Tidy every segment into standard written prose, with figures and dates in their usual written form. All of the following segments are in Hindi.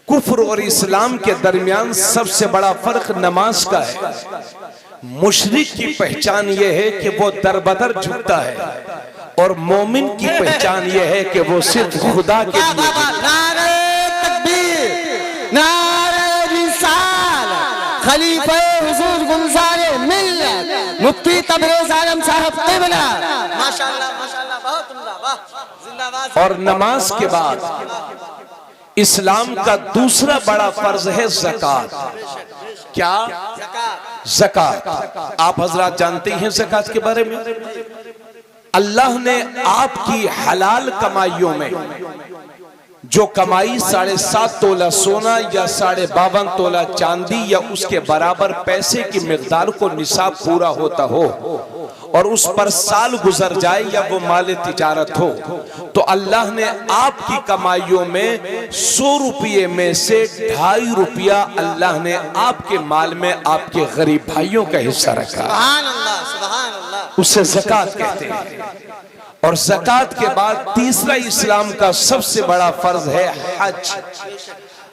कुफ्र और इस्लाम के दरमियान सबसे बड़ा फर्क नमाज का है। मुशरिक की पहचान यह है कि वो दरबदर झुकता है और मोमिन की पहचान यह है कि वो सिर्फ खुदा के लिए। नारे तकबीर, नारे रिसालत, खलीफा हुजूर गुलज़ारे मिल्लत मुफ्ती तबरेज़ आलम साहब क़िबला। माशाअल्लाह माशाअल्लाह, बहुत उम्दा, वाह जिंदाबाद। और नमाज के बाद इस्लाम का दूसरा बड़ा फर्ज है ज़कात। क्या? ज़कात। आप हजरात जानते हैं ज़कात के बारे में? अल्लाह ने आपकी हलाल कमाइयों में जो कमाई 7.5 तोला सोना या 52.5 तोला चांदी या उसके बराबर पैसे की मिकदार को निसाब पूरा होता हो और उस पर साल गुजर जाए या वो माल तिजारत हो, तो अल्लाह ने आपकी कमाइयों में 100 रुपये में से 2.5 रुपया अल्लाह ने आपके माल में आपके गरीब भाइयों का हिस्सा रखा। सुभान अल्लाह, सुभान अल्लाह। उसे ज़कात कहते हैं। और ज़कात के बाद तीसरा इस्लाम का सबसे बड़ा फर्ज है हज।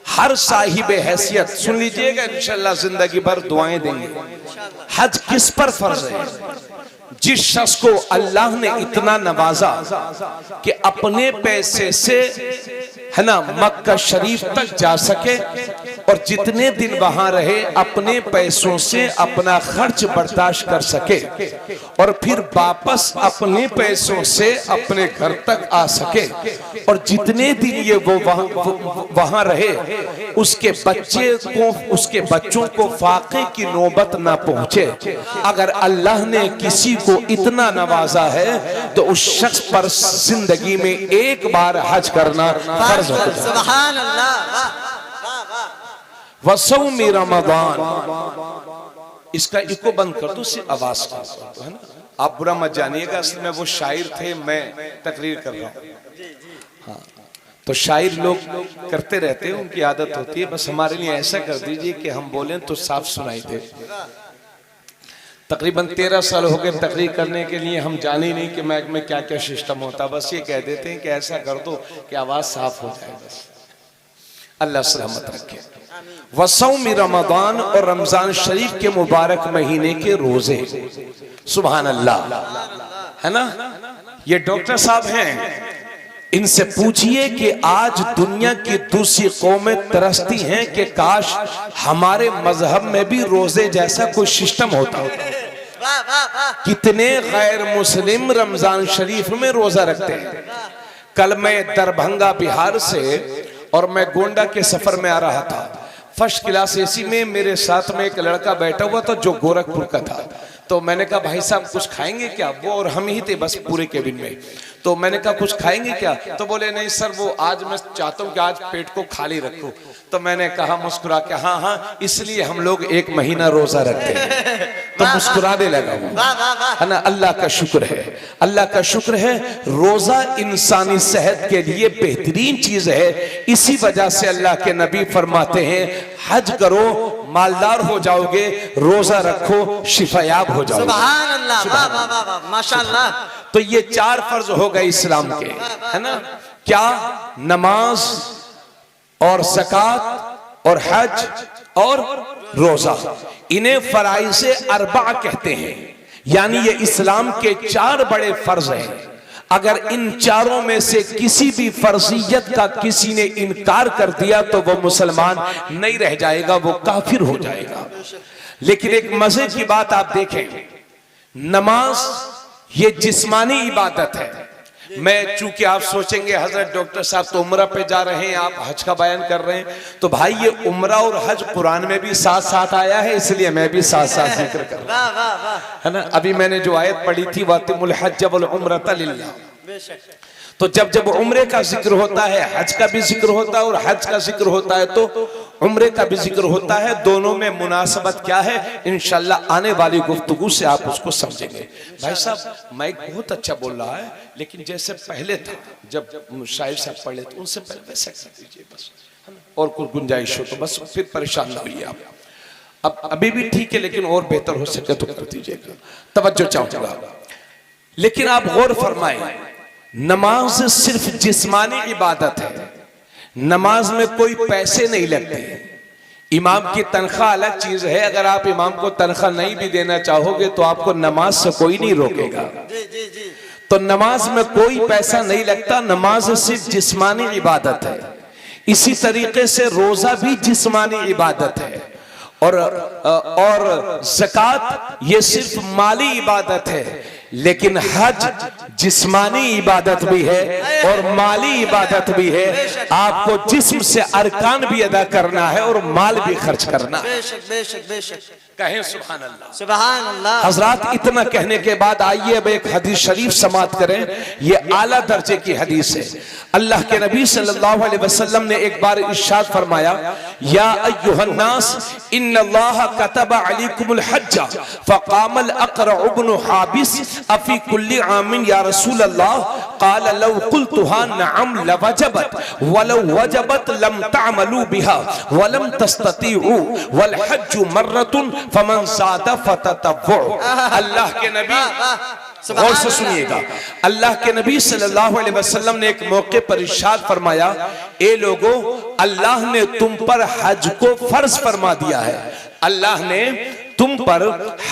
हर साहिब हैसियत, सुन लीजिएगा, इंशाअल्लाह जिंदगी भर दुआएं देंगे। हज किस पर फर्ज है? जिस शख्स को अल्लाह ने इतना नवाजा कि अपने पैसे से है ना मक्का शरीफ तक जा सके और जितने दिन वहां रहे अपने पैसों से अपना खर्च बर्दाश्त कर सके और फिर वापस अपने पैसों से अपने घर तक आ सके और जितने दिन ये वो वहां रहे उसके बच्चों को फाके की नौबत ना पहुंचे। अगर अल्लाह ने किसी को इतना नवाजा है तो उस शख्स पर जिंदगी में एक बार हज करना फर्ज होता है। सुभान अल्लाह, वसौमी रमजान। इसका इको बंद कर दो, सिर्फ आवाज का है ना, आप बुरा मत जानिएगा, असल में वो शायर थे, मैं तकरीर कर रहा हूँ। हाँ, तो शायर लोग करते रहते हैं, उनकी आदत होती है। बस हमारे लिए ऐसा कर दीजिए कि हम बोलें तो साफ सुनाई दे। तकरीबन 13 साल हो गए तकरीर करने के लिए, हम जाने ही नहीं कि मैक में क्या क्या सिस्टम होता। बस ये कह देते हैं कि ऐसा कर दो कि आवाज साफ हो जाए। बस अल्लाह सलामत रखे। वसौमी रमजान, और रमजान शरीफ के मुबारक महीने के रोजे। सुभान अल्लाह, है ना। ये डॉक्टर साहब हैं, इनसे पूछिए कि आज दुनिया की दूसरी कौमें तरसती हैं कि काश हमारे मजहब में भी रोजे जैसा कोई सिस्टम होता। कितने गैर मुस्लिम रमजान शरीफ में रोजा रखते हैं। कल मैं दरभंगा बिहार से और मैं गोंडा के सफर में आ रहा था। फर्स्ट क्लास एसी में मेरे साथ में एक लड़का बैठा हुआ था जो गोरखपुर का था। तो मैंने कहा भाई साहब कुछ खाएंगे क्या? वो और हम ही थे बस पूरे केबिन में। तो मैंने कहा कुछ खाएंगे क्या? तो बोले नहीं सर, वो आज मैं चाहता हूँ कि आज पेट को खाली रखो। तो मैंने कहा मुस्कुरा के, हाँ हाँ इसलिए हम लोग 1 महीना रोजा रखते हैं। तो मुस्कुराने लगा है ना। अल्लाह का शुक्र है, अल्लाह का शुक्र है। रोजा इंसानी सेहत के लिए बेहतरीन चीज है। इसी वजह से अल्लाह के नबी फरमाते हैं हज करो मालदार हो जाओगे, रोजा रखो शिफायाब हो जाओगे। सुभान अल्लाह, वाह वाह वाह वाह, माशाअल्लाह। तो ये 4 फर्ज हो गए इस्लाम के, है ना। क्या? नमाज और ज़कात और हज और रोजा। इन्हें फराइज़े अरबा कहते हैं, यानी ये इस्लाम के 4 बड़े फर्ज हैं। अगर इन चारों में से किसी भी फर्जियत का किसी ने इनकार कर दिया तो वो मुसलमान नहीं रह जाएगा, वो काफिर हो जाएगा। लेकिन एक मजे की बात आप देखें, नमाज ये जिस्मानी इबादत है। मैं चूंकि आप सोचेंगे हजरत डॉक्टर साहब तो उम्रा पे जा रहे हैं, आप हज का बयान कर रहे हैं, तो भाई ये उम्रा और हज कुरान में भी साथ साथ आया है, इसलिए मैं भी साथ साथ जिक्र कर रहा हूं, है ना। अभी मैंने जो आयत पढ़ी थी वातिमुल हज्ज वल उम्रता लिल्लाह, तो जब जब उम्रे का जिक्र होता है हज का भी जिक्र होता है, और हज का जिक्र होता है तो उम्रे का भी जिक्र होता है। दोनों में मुनासबत क्या है इंशाअल्लाह आने वाली गुफ्तगू से आप उसको समझेंगे। भाई साहब माइक बहुत अच्छा बोल रहा है, लेकिन जैसे पहले था जब शायर साहब पढ़े तो उनसे पहले वैसे कर दीजिए बस, और कुछ गुंजाइश हो तो बस, फिर परेशान ना होइए आप। अब अभी भी ठीक है, लेकिन और बेहतर हो सके तो कर दीजिएगा, तवज्जो चाहूंगा। लेकिन आप गौर फरमाएं, नमाज सिर्फ जिस्मानी इबादत है, नमाज में कोई पैसे नहीं लगते। इमाम की तनख्वाह अलग चीज है, अगर आप इमाम को तनख्वाह नहीं भी देना चाहोगे तो आपको नमाज से कोई नहीं रोकेगा। तो नमाज में कोई पैसा नहीं लगता, नमाज सिर्फ जिस्मानी इबादत है। इसी तरीके से रोजा भी जिस्मानी इबादत है और ज़कात ये सिर्फ माली इबादत है। लेकिन हज जिस्मानी इबादत भी है और माली इबादत भी है। आपको जिस्म से अरकान भी अदा करना है और माल भी खर्च करना है। बेशक बेशक बेशक, कहें सुभान अल्लाह। सुभान अल्लाह। हजरात, इतना कहने के बाद आइए अब एक हदीस शरीफ समाप्त करें। ये आला दर्जे की हदीस है। अल्लाह के नबी सल्लल्लाहु अलैहि वसल्लम ने एक बार इरशाद फरमाया, या अय्युहन्नास इन्नल्लाह कतबा अलैकुमुल हज्ज फक़ामल अक़रा इब्न हाबिस अफी कुल्ली आमिन या रसूल अल्लाह क़ाल लौ क़ुल्तुहा नअम लवजबत वलौ वजबत लम तअमलू बिहा वलम तस्ततीउ वल हज्जु मर्रतुन फमन ज़ादा फततव्वु। अल्लाह के नबी, गौर से सुनिएगा, अल्लाह के नबी सल्लल्लाहु अलैहि वसल्लम ने एक मौके पर इरशाद फरमाया, ए लोगों, अल्लाह ने तुम पर हज को फर्ज फरमा दिया है। अल्लाह ने तुम पर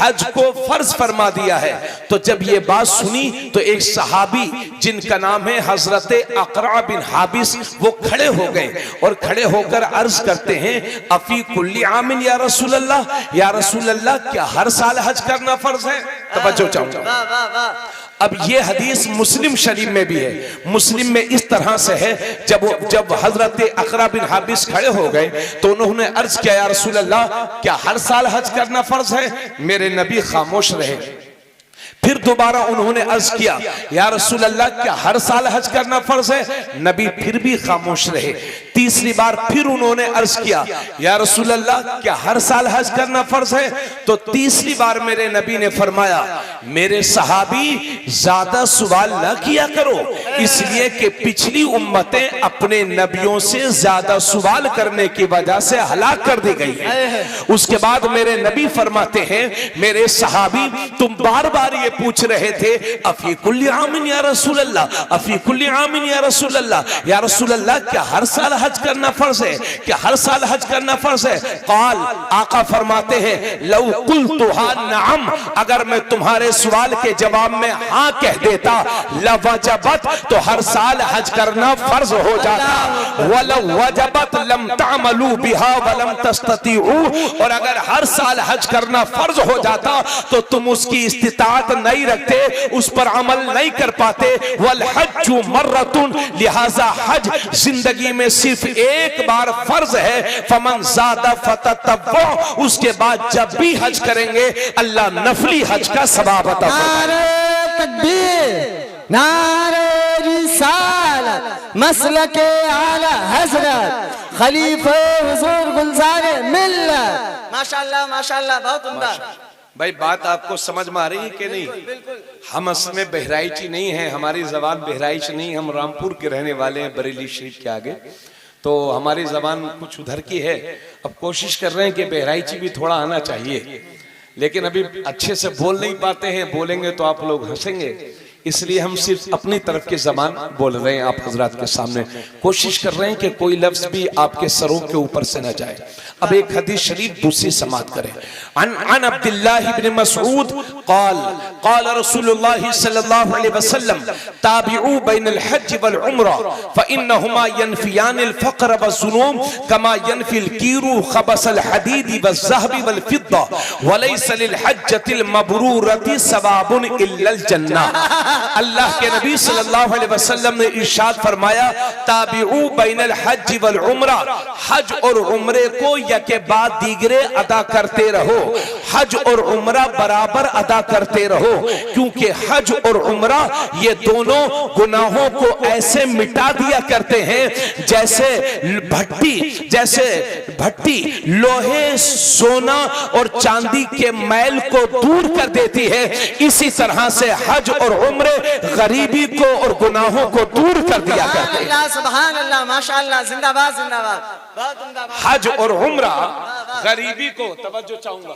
हज को फर्ज फरमा दिया है। तो जब ये बात सुनी तो एक सहाबी जिनका नाम है हजरत अक़रा बिन हाबिस, वो खड़े हो गए और खड़े होकर अर्ज करते हैं, अफी कुल्ली आमिन या रसूल अल्लाह, या रसूल अल्लाह, क्या हर साल हज करना फर्ज है? तवज्जो चाहूंगा। अब ये हदीस मुस्लिम शरीफ में भी है। मुस्लिम में इस तरह से है, जब हजरत अक़रा बिन हाबिस खड़े हो गए तो उन्होंने अर्ज किया, या रसूल अल्लाह, क्या हर साल हज करना फर्ज है? मेरे नबी खामोश रहे। फिर दोबारा उन्होंने अर्ज किया, या रसूल अल्लाह, क्या हर साल हज करना फर्ज है? नबी फिर भी खामोश रहे। तीसरी बार फिर उन्होंने अर्ज किया, या रसूल अल्लाह, क्या हर साल हज करना फर्ज है? तो तीसरी बार मेरे नबी ने फरमाया, मेरे सहाबी ज्यादा सवाल न किया करो, इसलिए कि पिछली उम्मतें अपने नबियों से ज्यादा सवाल करने की वजह से हलाक कर दी गई है। उसके बाद मेरे नबी फरमाते हैं, मेरे सहाबी, तुम बार बार ये पूछ रहे थे, अफी कुल्ली आमिन या रसूल अल्लाह, अफी कुल्ली आमिन या रसूल अल्लाह, या रसूल अल्लाह, क्या हर साल हज करना फर्ज है? क्या हर साल हज करना फर्ज है? काल, आका फरमाते हैं, लौ कुल्तुहा नअम, अगर मैं तुम्हारे सवाल के जवाब में हाँ कह देता, लवजबत, तो हर साल हज करना फर्ज हो जाता, वलौ वजबत लम तअमलू बिहा वलम तस्ततीउ, और अगर हर साल हज करना फर्ज हो जाता तो तुम उसकी इस्तिताअत नहीं रखते, उस पर अमल नहीं कर पाते। वल हज्जु मर्रतुन, लिहाजा हज जिंदगी में सिर्फ एक बार फर्ज है। फमन ज़ादा फततव्वु, उसके बाद जब भी हज करेंगे अल्लाह नफली हज का सवाब अता फरमाए। नारे तकबीर, नारे रिसालत, मसलके आला हज़रत, खलीफे हुजूर गुलज़ारे मिल्लत। माशाअल्लाह माशाअल्लाह, बहुत उम्दा। भाई बात आपको समझ में आ रही है कि नहीं? हम असल में बहराइची नहीं है, हमारी जबान बहराइच नहीं, हम रामपुर के रहने वाले हैं, बरेली शरीफ के आगे, तो हमारी जबान कुछ उधर की है। अब कोशिश कर रहे हैं कि बहराइची भी थोड़ा आना चाहिए, लेकिन अभी अच्छे से बोल नहीं पाते हैं। बोलेंगे तो आप लोग हंसेंगे, इसलिए हम सिर्फ अपनी तरफ की जबान बोल रहे हैं आप हजरात के सामने। कोशिश कर रहे हैं कि कोई लफ्ज भी आपके सरों के ऊपर से न जाए। अब एक हदीस शरीफ दूसरी समात करें। अन अब्दुल्लाह इब्न मसऊद क़ाल क़ाल रसूलुल्लाह सल्लल्लाहु अलैहि वसल्लम ताबिऊ बैनल हज वल उम्रा फइन्नहुमा यनफियानिल फ़क़्र वज़्ज़ुनूब कमा यनफिल कीरू ख़बसल हदीद वज़्ज़हब वल फ़िद्दा वलैसा लिल हज्जतिल मबरूरति सवाबुन इल्लल जन्नह। अल्लाह के नबी सल्लल्लाहु अलैहि वसल्लम ने इरशाद फरमाया, ताबिऊ बैनल हज वल उम्रा, हज और उम्रे को यके बाद दीगरे अदा करते रहो, हज और उम्रा बराबर अदा करते रहो, क्योंकि हज और उम्रा ये दोनों गुनाहों को ऐसे मिटा दिया करते हैं जैसे भट्टी लोहे, सोना और चांदी के मैल को दूर कर देती है। इसी तरह से हज और उम्रे गरीबी को और गुनाहों को दूर कर दिया करते हैं। सुभान अल्लाह, माशाअल्लाह, जिंदाबाद जिंदाबाद। हज और उम्रा गरीबी को, तवज्जो चाहूंगा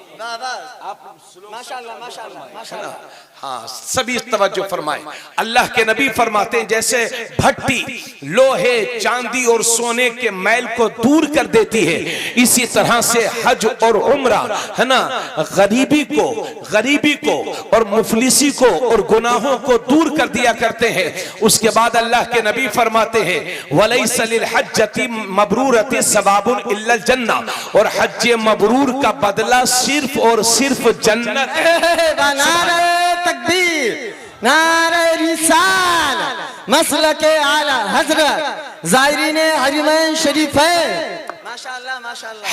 आप, माशाअल्लाह माशाअल्लाह माशाअल्लाह। हाँ सभी तवज्जो फरमाए। अल्लाह के नबी फरमाते हैं जैसे भट्टी लोहे चांदी और सोने के मैल को दूर कर देती है, इसी तरह से हज और उम्रा है ना गरीबी को और मुफलिसी को और गुनाहों को दूर कर दिया करते हैं। उसके बाद अल्लाह के नबी फरमाते हैं वलैसा लिल हज्जति मबरूरति सवाबुन इल्लल जन्नह, और हज मबरूर का बदला सिर्फ और सिर्फ जन्नत है। नारे तकबीर, नारे रिसालत, मसलके आला हजरत, ज़ायरीने हरमैन शरीफैन। माशाअल्लाह माशाअल्लाह।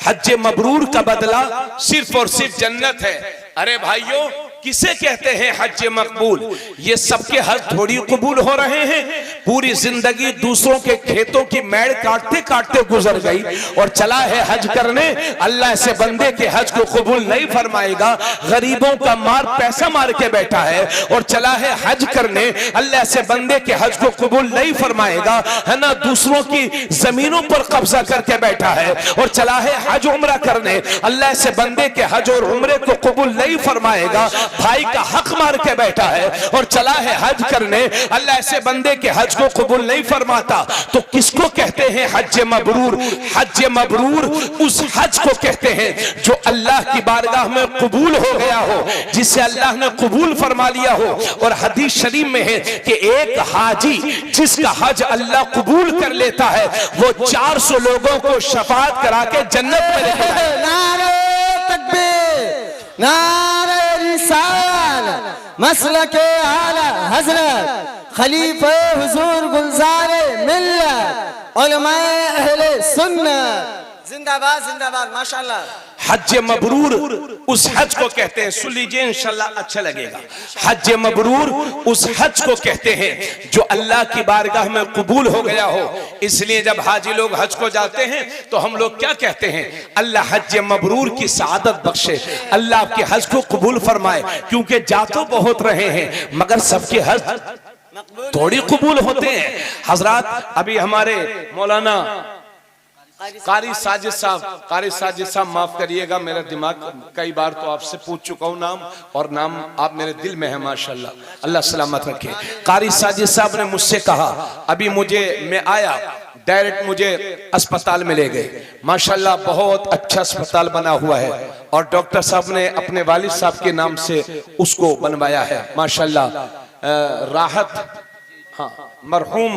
हज मबरूर का बदला सिर्फ और सिर्फ जन्नत है। अरे भाइयों किसे कहते हैं हज मकबूल? ये सबके हज थोड़ी कबूल हो रहे हैं। पूरी जिंदगी दूसरों के खेतों की मेड़ काटते काटते गुजर गई और चला है हज करने। अल्लाह से बंदे के हज को कबूल नहीं फरमाएगा। गरीबों का मार पैसा मार के बैठा है और चला है हज करने। अल्लाह से बंदे के हज को कबूल नहीं फरमाएगा, है ना। दूसरों की जमीनों पर कब्जा करके बैठा है और चला है हज उम्रा करने। अल्लाह से बंदे के हज और उम्रे को कबूल नहीं फरमाएगा। भाई का हक मार के बैठा है और चला है हज करने। अल्लाह ऐसे बंदे के हज को कबूल नहीं फरमाता। तो किसको कहते हैं हज मबरूर? हज मबरूर उस हज को कहते हैं जो अल्लाह की बारगाह में कबूल हो गया हो, जिसे अल्लाह ने कबूल फरमा लिया हो। और हदीस शरीफ में है कि एक हाजी जिसका हज अल्लाह कबूल कर लेता है वो 400 लोगों को शफाअत करा के जन्नत में लेके जाएगा। नारे तकबीर, नारे रिसालत, मसलके आला हजरत, खलीफे हुजूर गुलजारे मिल्लत, उलमाए अहले सुन्नत, जिंदाबाद जिंदाबाद माशाअल्लाह। हज मबरूर उस हज को कहते हैं, सुन लीजिए इंशाल्लाह अच्छा लगेगा। हज मबरूर उस हज को कहते हैं जो अल्लाह की बारगाह में कबूल हो गया हो। इसलिए जब हाजी लोग हज को जाते हैं तो हम लोग क्या कहते हैं? अल्लाह हज मबरूर की सआदत बख्शे, अल्लाह आपके हज को कबूल फरमाए। क्योंकि जा तो बहुत रहे हैं मगर सबके हज थोड़ी कबूल होते हैं। हजरात अभी हमारे मौलाना कारी साजिद साहब माफ करिएगा, मेरा दिमाग कई बार तो आपसे पूछ चुका हूँ नाम, और नाम आप मेरे दिल में है माशाल्लाह, अल्लाह सलामत रखे। कारी साजिद साहब ने मुझसे कहा, अभी मैं आया डायरेक्ट मुझे अस्पताल में ले गए। माशाल्लाह बहुत अच्छा अस्पताल बना हुआ है और डॉक्टर साहब ने अपने वालिद साहब के नाम से उसको बनवाया है माशाल्लाह। राहत, हाँ मरहूम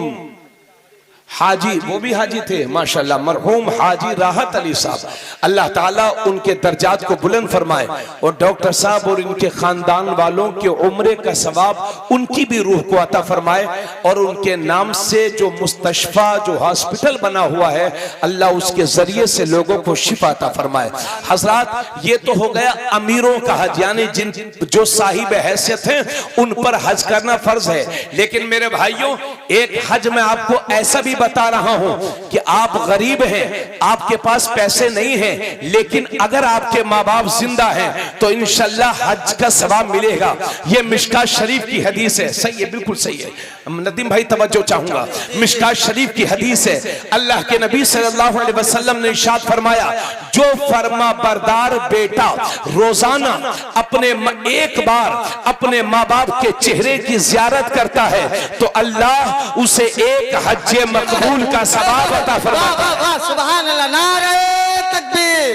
हाजी, वो भी हाजी थे माशाल्लाह, मरहूम हाजी राहत अली साहब, अल्लाह ताला उनके दर्जात को बुलंद फरमाए। और डॉक्टर साहब और इनके खानदान वालों के उम्रे का सवाब उनकी भी रूह को अता फरमाए। और उनके नाम से जो मुस्तशफा जो हॉस्पिटल बना हुआ है अल्लाह उसके जरिए से लोगों को शिफा अता फरमाए। हजरात ये तो हो गया अमीरों का हज, यानी जिन जो साहिब हैसियत हैं उन पर हज करना फर्ज है। लेकिन मेरे भाइयों एक हज में आपको ऐसा भी बता रहा हूं कि आप गरीब हैं, आपके पास पैसे नहीं हैं, लेकिन अगर आपके माँ बाप जिंदा हैं तो इंशाल्लाह हज का सवाब मिलेगा। ये मिशकात शरीफ की हदीस है। सही है, बिल्कुल सही है। नदीम भाई तवज्जो चाहूंगा, मिशकात शरीफ की हदीस है। अल्लाह के नबी सल्लल्लाहु अलैहि वसल्लम ने इरशाद फरमाया, जो फरमा बरदार बेटा रोजाना एक बार अपने माँ बाप के चेहरे की जियारत करता है तो अल्लाह उसे एक हज मकबूल का सवाब अता फरमाता है। सुभान अल्लाह, नारे तकबीर,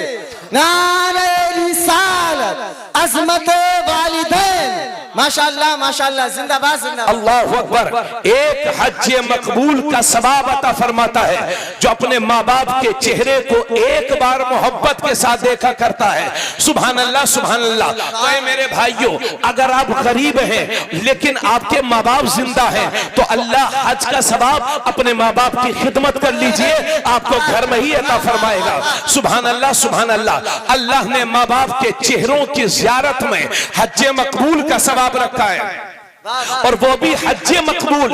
नारे रिसालत, अज़मत वालिदैन, माशाअल्लाह माशाअल्लाह, जिंदाबाद जिंदाबाद, अल्लाहु अकबर। एक हज मकबूल का सवाब अता फरमाता है जो अपने माँ बाप के चेहरे को एक बार मोहब्बत के साथ देखा करता है। सुभान अल्लाह सुभान अल्लाह। तो मेरे भाइयों अगर आप गरीब हैं लेकिन आपके माँ बाप जिंदा हैं तो अल्लाह हज का सवाब अपने माँ बाप की खिदमत कर लीजिए, आपको घर में ही अता फरमाएगा। सुभान अल्लाह सुभान अल्लाह। अल्लाह ने माँ बाप के चेहरों की जियारत में हज मकबूल का सवाब रखा है, और वो भी हज मकबूल।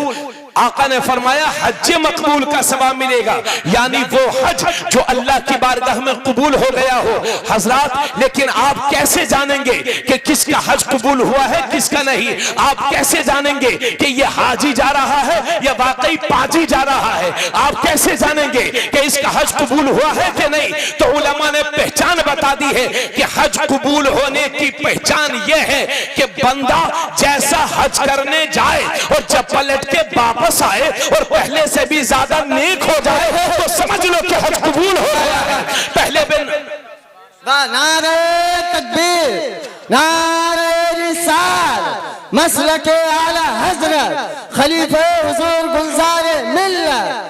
आका ने फरमाया हज मकबूल का सवाब मिलेगा, यानी वो हज जो अल्लाह की बारगाह में कबूल हो गया हो। हजरात, लेकिन आप कैसे जानेंगे कि किसका हज कबूल हुआ है, किसका नहीं? आप कैसे जानेंगे कि ये हाजी जा रहा है या वाकई पाजी जा रहा है? आप कैसे जानेंगे कि इसका हज कबूल हुआ है कि नहीं? तो उलमा ने पहचान बता दी है कि हज कबूल होने की पहचान यह है कि बंदा जैसा हज करने जाए और जब पलट के वापस आए और पहले से भी ज्यादा नेक हो जाए तो समझ लो कि हज कबूल हो गया है। पहले दिन नारे तकबीर, नारे रिसालत, मसलके आला हजरत, खलीफे हुजूर गुलजारे मिल्लत।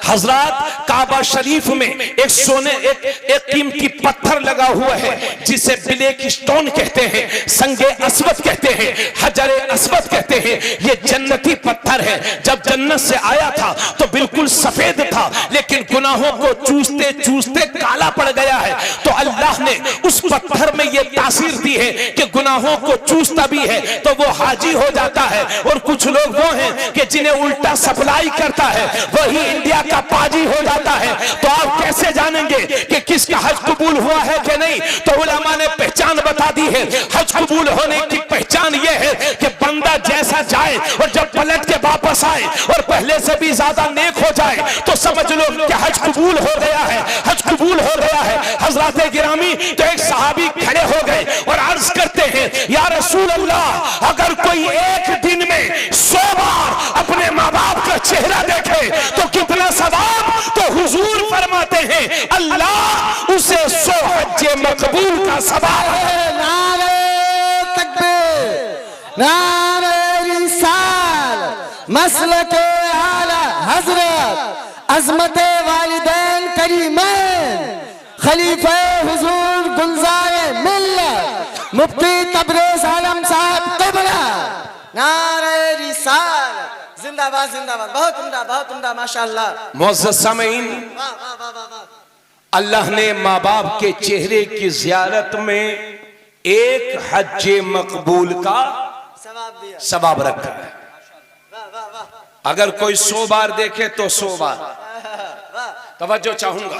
हजरात, काबा शरीफ में एक सोने एक कीमती पत्थर लगा हुआ है जिसे ब्लैक स्टोन कहते हैं, संगे अस्वद कहते हैं, हजरे अस्वद कहते हैं। ये जन्नती पत्थर है। जब जन्नत से आया था तो बिल्कुल सफेद था, लेकिन गुनाहों को चूसते चूसते काला पड़ गया है। तो अल्लाह ने उस पत्थर में ये तासीर दी है कि गुनाहों को चूसता भी है तो वो हाजी हो जाता है। और कुछ लोग वो हैं कि जिन्हें उल्टा सप्लाई करता है, वही इंडिया का पाजी हो जाता है। तो आप कैसे जानेंगे कि किसका हज कबूल हुआ है कि नहीं? तो उलमा ने पहचान बता दी है। हज कबूल होने की पहचान यह है कि बंदा जैसा जाए और जब पलट के वापस आए और पहले से भी ज्यादा नेक हो जाए तो समझ लो कि हज कबूल हो गया है, हज कबूल हो गया है। हजरत गिरामी, तो एक सहाबी खड़े हो गए और अर्ज करते हैं, या रसूल अल्लाह, अगर कोई एक दिन में 100 बार अपने माँ बाप का चेहरा देखे तो कितना सवाब? तो हुजूर फरमाते हैं अल्लाह उसे 100 हज मकबूल का सवाब। नारे तकबीर, नारे रिसालत, मसलके आला हजरत, अज़मते वालिदैन करीमैन, खलीफे हुजूर गुलजारे मिल्लत, मुफ्ती तबरेज़ आलम साहब क़िबला। नारे रिसालत, जिंदाबाद जिंदाबाद। बहुत उम्दा माशाअल्लाह। मुअज़्ज़ज़ सामीन, अल्लाह ने माँ बाप के चेहरे की ज़ियारत में एक हज मकबूल का सवाब रखा है। अगर कोई 100 बार देखे तो 100 बार। तवज्जो चाहूंगा,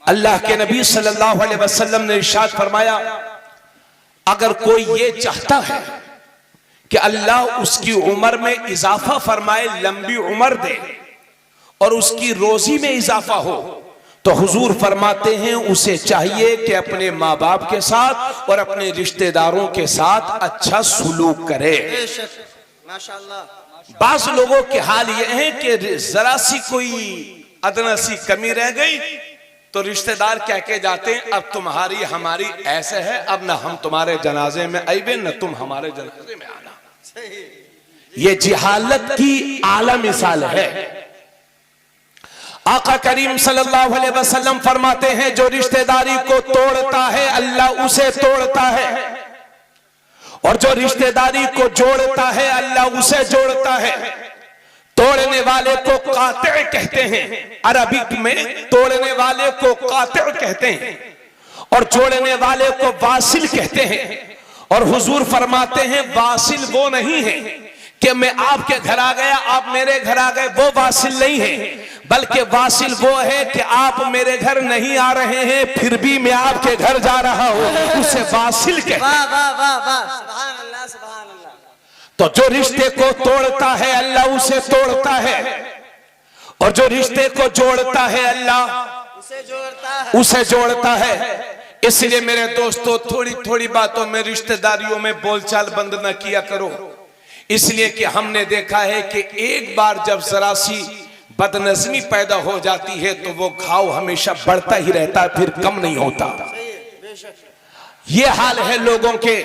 अल्लाह के नबी सल्लल्लाहु अलैहि वसल्लम ने इरशाद फरमाया, अगर कोई ये चाहता है कि अल्लाह उसकी उम्र में इजाफा फरमाए, लंबी उम्र दे और उसकी रोजी में इजाफा हो, तो हुजूर फरमाते हैं उसे चाहिए कि अपने माँ बाप के साथ और अपने रिश्तेदारों के साथ अच्छा सुलूक करे। माशाअल्लाह। बास लोगों के हाल यह है कि जरा सी कोई अदना सी कमी रह गई तो रिश्तेदार कह के जाते हैं, अब तुम्हारी हमारी ऐसे है, अब ना हम तुम्हारे जनाजे में आइबे न तुम हमारे जनाजे में आना। ये जिहालत की आला मिसाल है। आका करीम सल्लल्लाहु अलैहि वसल्लम फरमाते हैं, जो रिश्तेदारी को तोड़ता है अल्लाह उसे तोड़ता है, और जो रिश्तेदारी को जोड़ता है अल्लाह उसे जोड़ता है। तोड़ने वाले को कातिअ कहते हैं, अरबिक में तोड़ने वाले को कातिअ कहते हैं और जोड़ने वाले को वासिल कहते हैं। और हुजूर फरमाते हैं वासिल वो नहीं है कि मैं आपके घर आ गया आप मेरे घर आ गए, वो वासिल नहीं है, बल्कि वासिल वो है कि आप मेरे घर नहीं आ रहे हैं फिर भी मैं आपके घर जा रहा हूं, उसे वासिल कहते हैं। वाह वाह वाह वाह, सुभान अल्लाह सुभान अल्लाह। तो जो रिश्ते को तोड़ता है अल्लाह उसे तोड़ता है, और जो रिश्ते को जोड़ता है अल्लाह उसे जोड़ता है। इसलिए मेरे दोस्तों, थोड़ी थोड़ी बातों में रिश्तेदारियों में बोलचाल बंद न किया करो, इसलिए कि हमने देखा है कि एक बार जब जरा सी बदनज़मी पैदा हो जाती है तो वो घाव हमेशा बढ़ता ही रहता है, फिर कम नहीं होता। ये हाल है लोगों के,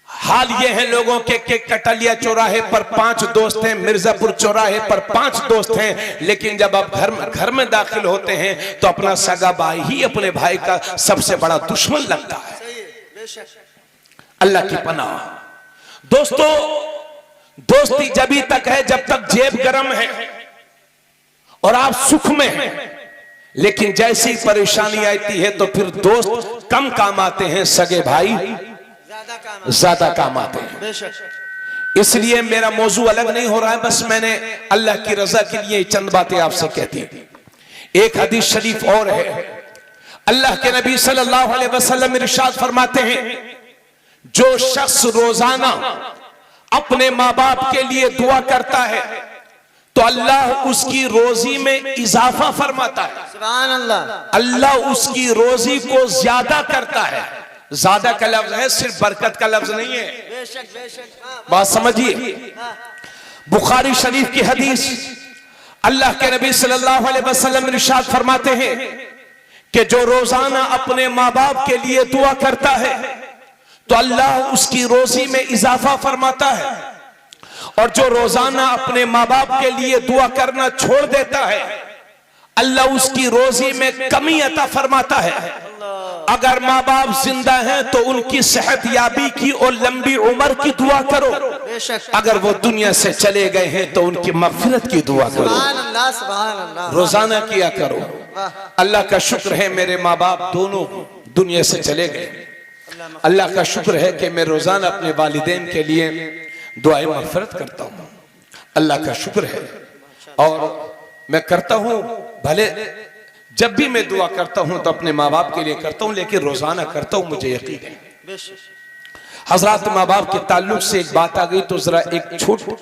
हाल ये है लोगों के कि कटलिया चौराहे पर 5 दोस्त हैं, मिर्जापुर चौराहे पर 5 दोस्त हैं, लेकिन जब आप घर में दाखिल होते हैं तो अपना सगा भाई ही अपने भाई का सबसे बड़ा दुश्मन लगता है। अल्लाह की पनाह। दोस्तों, दोस्ती जब तक है जब तक जेब गर्म है और आप सुख में हैं, लेकिन जैसी परेशानी आती है तो फिर दोस्त कम काम आते हैं, सगे भाई ज्यादा काम आते हैं। इसलिए मेरा मौजू अलग नहीं हो रहा है, बस मैंने अल्लाह की रजा के लिए चंद बातें आपसे कहती। एक हदीस शरीफ और है, अल्लाह के नबी सल्लल्लाहु अलैहि वसल्लम इरशाद फरमाते हैं, जो शख्स रोजाना अपने माँ बाप के लिए दुआ करता है तो अल्लाह उसकी रोजी में इजाफा फरमाता है। सुभान अल्लाह। अल्लाह उसकी रोजी को ज्यादा करता है। ज्यादा का लफ्ज है, सिर्फ बरकत का लफ्ज नहीं है। बेशक बेशक। बात समझिए, बुखारी शरीफ की हदीस, अल्लाह के नबी सल्लल्लाहु अलैहि वसल्लम इरशाद फरमाते हैं कि जो रोजाना अपने माँ बाप के लिए दुआ करता है तो अल्लाह उसकी रोजी में इजाफा फरमाता है, और जो रोजाना अपने माँ बाप के लिए दुआ करना छोड़ देता है अल्लाह उसकी रोजी में कमी अता फरमाता है। अगर माँ बाप जिंदा हैं तो उनकी सेहत याबी की और लंबी उम्र की दुआ करो, अगर वो दुनिया से चले गए हैं तो उनकी मगफिरत की दुआ करो। सुभान अल्लाह, सुभान अल्लाह। रोजाना किया करो। अल्लाह का शुक्र है मेरे माँ बाप दोनों दुनिया से चले गए। अल्लाह का शुक्र है कि मैं रोजाना अपने वालिदैन के लिए दुआएं मगफिरत करता हूँ। अल्लाह का शुक्र है, और मैं करता हूँ। भले जब भी मैं दुआ करता हूँ तो अपने माँ बाप के लिए करता हूँ, लेकिन रोजाना करता हूँ, मुझे यकीन है। हजरात, माँ बाप के ताल्लुक से एक बात आ गई तो जरा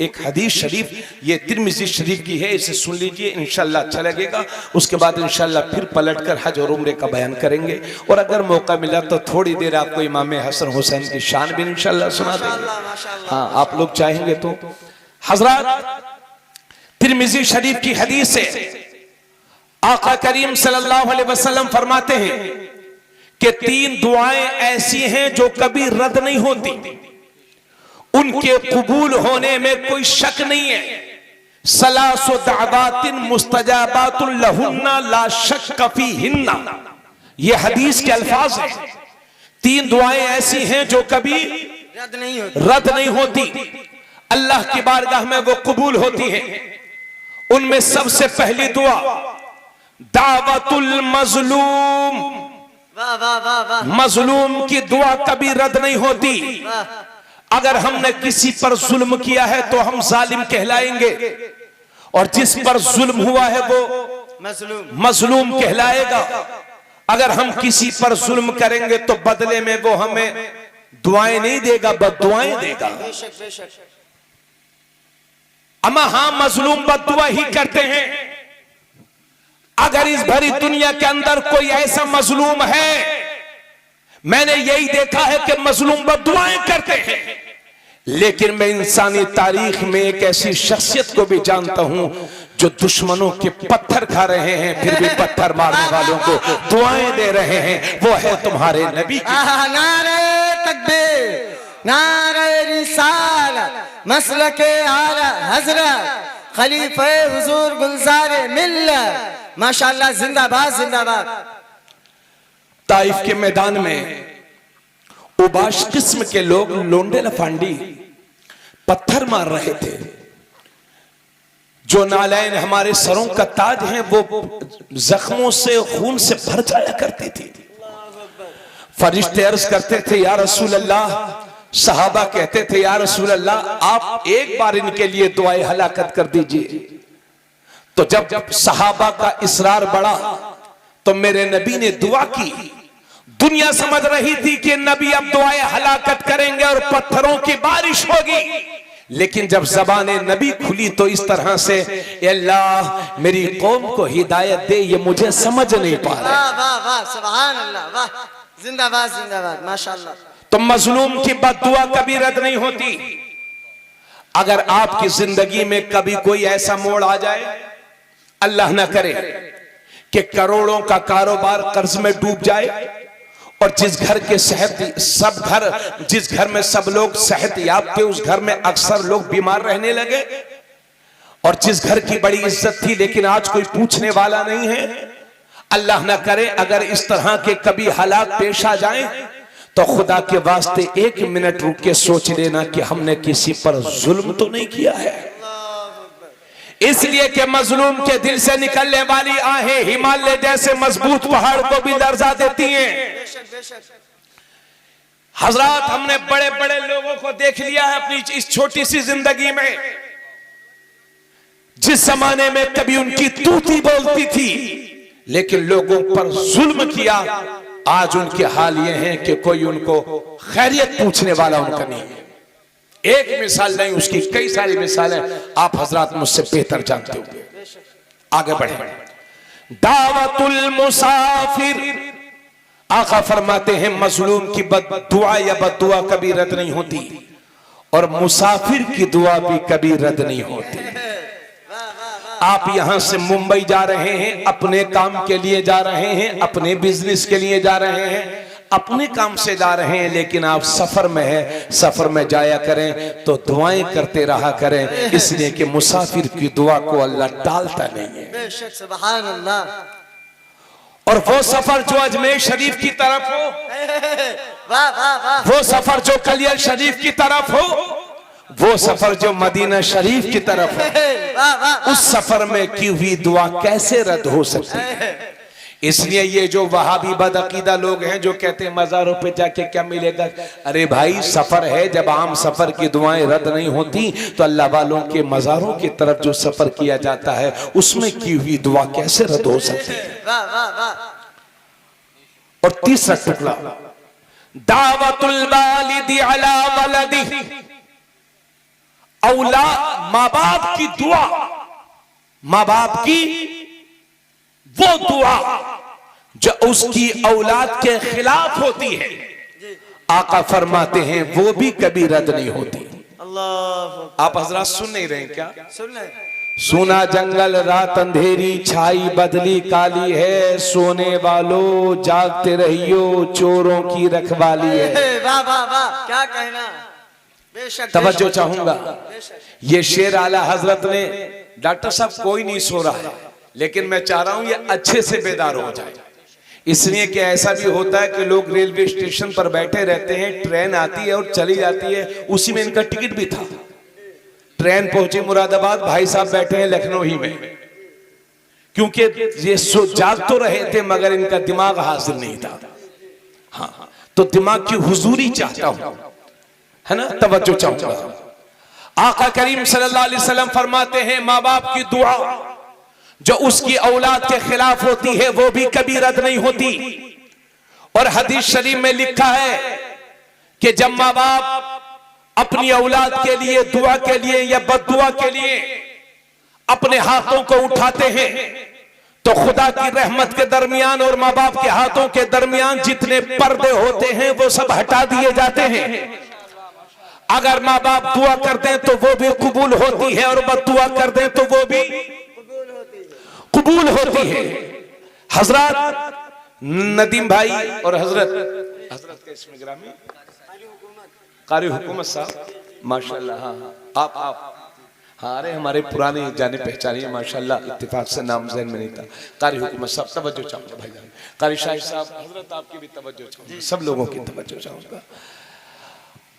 एक हदीस शरीफ, ये तिरमिज़ी शरीफ की है, इसे सुन लीजिए, इंशाल्लाह अच्छा लगेगा। उसके बाद इंशाल्लाह फिर पलटकर हज और उम्रे का बयान करेंगे, और अगर मौका मिला तो थोड़ी देर आपको इमाम हसन हुसैन की शान भी इंशाल्लाह सुना देंगे। हाँ, आप लोग चाहेंगे तो। हजरात, तिरमिज़ी शरीफ की हदीस है, आका करीम सल्लल्लाहु अलैहि वसल्लम फरमाते हैं कि 3 दुआएं ऐसी हैं जो कभी रद्द नहीं होती, उनके कबूल होने में कोई शक नहीं है। सलासु दावातिन मुस्तजाबातुन लहुन्ना ला शक्क फीहिन्ना, ये हदीस के अल्फाज हैं। 3 दुआएं ऐसी हैं जो कभी रद्द नहीं होती, अल्लाह की बारगाह में वो कबूल होती हैं। उनमें सबसे पहली दुआ दावतुल मजलूम। वाह वाह वाह वाह। मजलूम की दुआ कभी रद्द नहीं होती। अगर हमने किसी पर जुल्म किया है तो हम जालिम कहलाएंगे, और जिस पर जुल्म हुआ है वो मजलूम कहलाएगा। अगर हम किसी पर जुल्म करेंगे तो बदले में वो हमें दुआएं नहीं देगा, बद्दुआएं देगा। अमा हाँ, मजलूम बद्दुआ ही करते हैं। अगर इस भरी दुनिया के अंदर कोई ऐसा मजलूम है, मैंने यही देखा है कि मजलूम बद्दुआएं करते हैं, लेकिन मैं इंसानी तारीख में एक ऐसी शख्सियत को भी जानता हूं जो दुश्मनों के पत्थर खा रहे हैं फिर भी पत्थर मारने वालों को दुआएं दे रहे हैं। वो है तुम्हारे नबी की। नारे तकबीर, नारे रिसालत, मसलके आला हजरत, खलीफे हुजूर गुलजारे मिल्लत, माशाअल्लाह, जिंदाबाद जिंदाबाद। ताइफ के मैदान में उबाश किस्म के लोग लोंडे लफांडी पत्थर मार रहे थे। जो नालैन हमारे सरों का ताज हैं वो जख्मों से, खून से भर जाया करती थी। फरिश्ते अर्ज करते थे या रसूल अल्लाह, सहाबा कहते थे या रसूल अल्लाह, आप एक बार इनके लिए दुआए हलाकत कर दीजिए। तो जब सहाबा का इसरार बढ़ा तो मेरे नबी ने दुआ की। दुनिया समझ रही थी कि नबी अब दुआए हलाकत करेंगे और पत्थरों की बारिश होगी, लेकिन जब ज़बाने नबी खुली तो इस तरह से, अल्लाह मेरी कौम को हिदायत दे, ये मुझे समझ नहीं पा रहा। वाह वाह वाह, सुभान अल्लाह, वाह, जिंदाबाद जिंदाबाद, माशाअल्लाह। तो मजलूम की बद्दुआ कभी रद्द नहीं होती। अगर आपकी जिंदगी में कभी कोई ऐसा मोड़ आ जाए, अल्लाह ना करे, कि करोड़ों का कारोबार कर्ज में डूब जाए, और जिस घर में सब लोग सेहत याब थे उस घर में अक्सर लोग बीमार रहने लगे, और जिस घर की बड़ी इज्जत थी लेकिन आज कोई पूछने वाला नहीं है, अल्लाह ना करे अगर इस तरह के कभी हालात पेश आ जाएं, तो खुदा के वास्ते 1 मिनट रुक के सोच लेना कि हमने किसी पर जुल्म तो नहीं किया है। इसलिए कि मजलूम के दिल से निकलने वाली आहें हिमालय जैसे मजबूत पहाड़ को भी दर्जा देती हैं। हजरात, हमने बड़े बड़े लोगों को देख लिया है अपनी इस छोटी सी जिंदगी में। जिस जमाने में कभी उनकी तूती बोलती थी लेकिन लोगों पर जुल्म किया, आज उनके हाल ये हैं कि कोई उनको खैरियत पूछने वाला उनका नहीं है। एक मिसाल नहीं, उसकी कई सारी मिसालें आप हजरात मुझसे बेहतर जानते होंगे। आगे बढ़े। दावतुल मुसाफिर, आका फरमाते हैं मजलूम की बद्दुआ या बद्दुआ कभी रद्द नहीं होती और मुसाफिर की दुआ भी कभी रद्द नहीं होती। आप यहां से मुंबई जा रहे हैं, अपने काम के लिए जा रहे हैं, अपने बिजनेस के लिए जा रहे हैं, अपने काम से जा रहे हैं, लेकिन आप सफर में हैं। सफर में जाया करें तो दुआएं करते रहा करें, इसलिए कि मुसाफिर की दुआ को अल्लाह टालता नहीं है। बेशक, सुभान अल्लाह। और वो सफर जो अजमेर शरीफ की तरफ हो, वाह वाह वाह, वो सफर जो कलियर शरीफ की तरफ हो, वो सफर जो मदीना शरीफ की तरफ हो, वाह वाह, उस सफर में की हुई दुआ कैसे रद्द हो सकती है? इसलिए ये जो वहाबी बदअकीदा लोग हैं जो कहते हैं मज़ारों पे जाके क्या मिलेगा, अरे भाई सफर है, जब आम सफर की दुआएं रद्द नहीं होती तो अल्लाह वालों के मज़ारों की तरफ जो सफर किया जाता है उसमें की हुई दुआ कैसे रद्द हो सकती है? वाह वाह वाह। और तीसरा टुकड़ा, दावतुल वालिदी अला वलदी, औलाद माँ बाप की दुआ, माँ बाप की वो दुआ जो उसकी औलाद के खिलाफ होती है, आका फरमाते हैं वो भी कभी रद्द नहीं होती। अल्लाह, आप हजरात सुन नहीं रहे क्या? सुन ले। सुना जंगल रात अंधेरी छाई बदली काली है, सोने वालों जागते रहियो चोरों की रखवाली है। वाह वाह वाह, क्या कहना। बेशक, तवज्जो चाहूंगा, ये शेर आला हजरत ने, डॉक्टर साहब कोई नहीं सो रहा है लेकिन मैं चाह रहा हूं ये अच्छे से बेदार हो जाए। इसलिए कि ऐसा भी होता है कि लोग रेलवे स्टेशन पर बैठे रहते हैं, ट्रेन आती है और चली जाती है, उसी में इनका टिकट भी था। ट्रेन पहुंची मुरादाबाद, भाई साहब बैठे हैं लखनऊ ही में, क्योंकि ये जाग तो रहे थे मगर इनका दिमाग हाजिर नहीं था। हाँ, तो दिमाग की हुजूरी चाहता हूं, है ना, तवज्जो चाहूंगा। आका करीम सल्लल्लाहु अलैहि वसल्लम फरमाते हैं माँ बाप की दुआ जो उसकी औलाद के खिलाफ होती है वो भी कभी रद्द नहीं होती। और हदीस शरीफ में लिखा है कि जब माँ बाप अपनी औलाद के लिए दुआ के लिए या बद्दुआ के लिए अपने हाथों को उठाते हैं तो खुदा की रहमत के दरमियान और माँ बाप के हाथों के दरमियान जितने पर्दे होते हैं वो सब हटा दिए जाते हैं। अगर माँ बाप दुआ कर दें तो वो भी कबूल होती है और बद्दुआ कर दें तो वो भी कबूल होती है। हजरत नदीम भाई और हजरत का इसमें ग्रामी कारी हुकूमत साहब, माशाल्लाह। हाँ हाँ, अरे हमारे पुराने जाने पहचाने माशाल्लाह, इत्तेफाक से नाम ज़हन में नहीं था। कारी हुकूमत साहब तवज्जो चाहूंगा, भाईजान कारी शाहिद साहब, हजरत आपकी भी तवज्जो चाहूंगा, सब लोगों की तवज्जो चाहूंगा।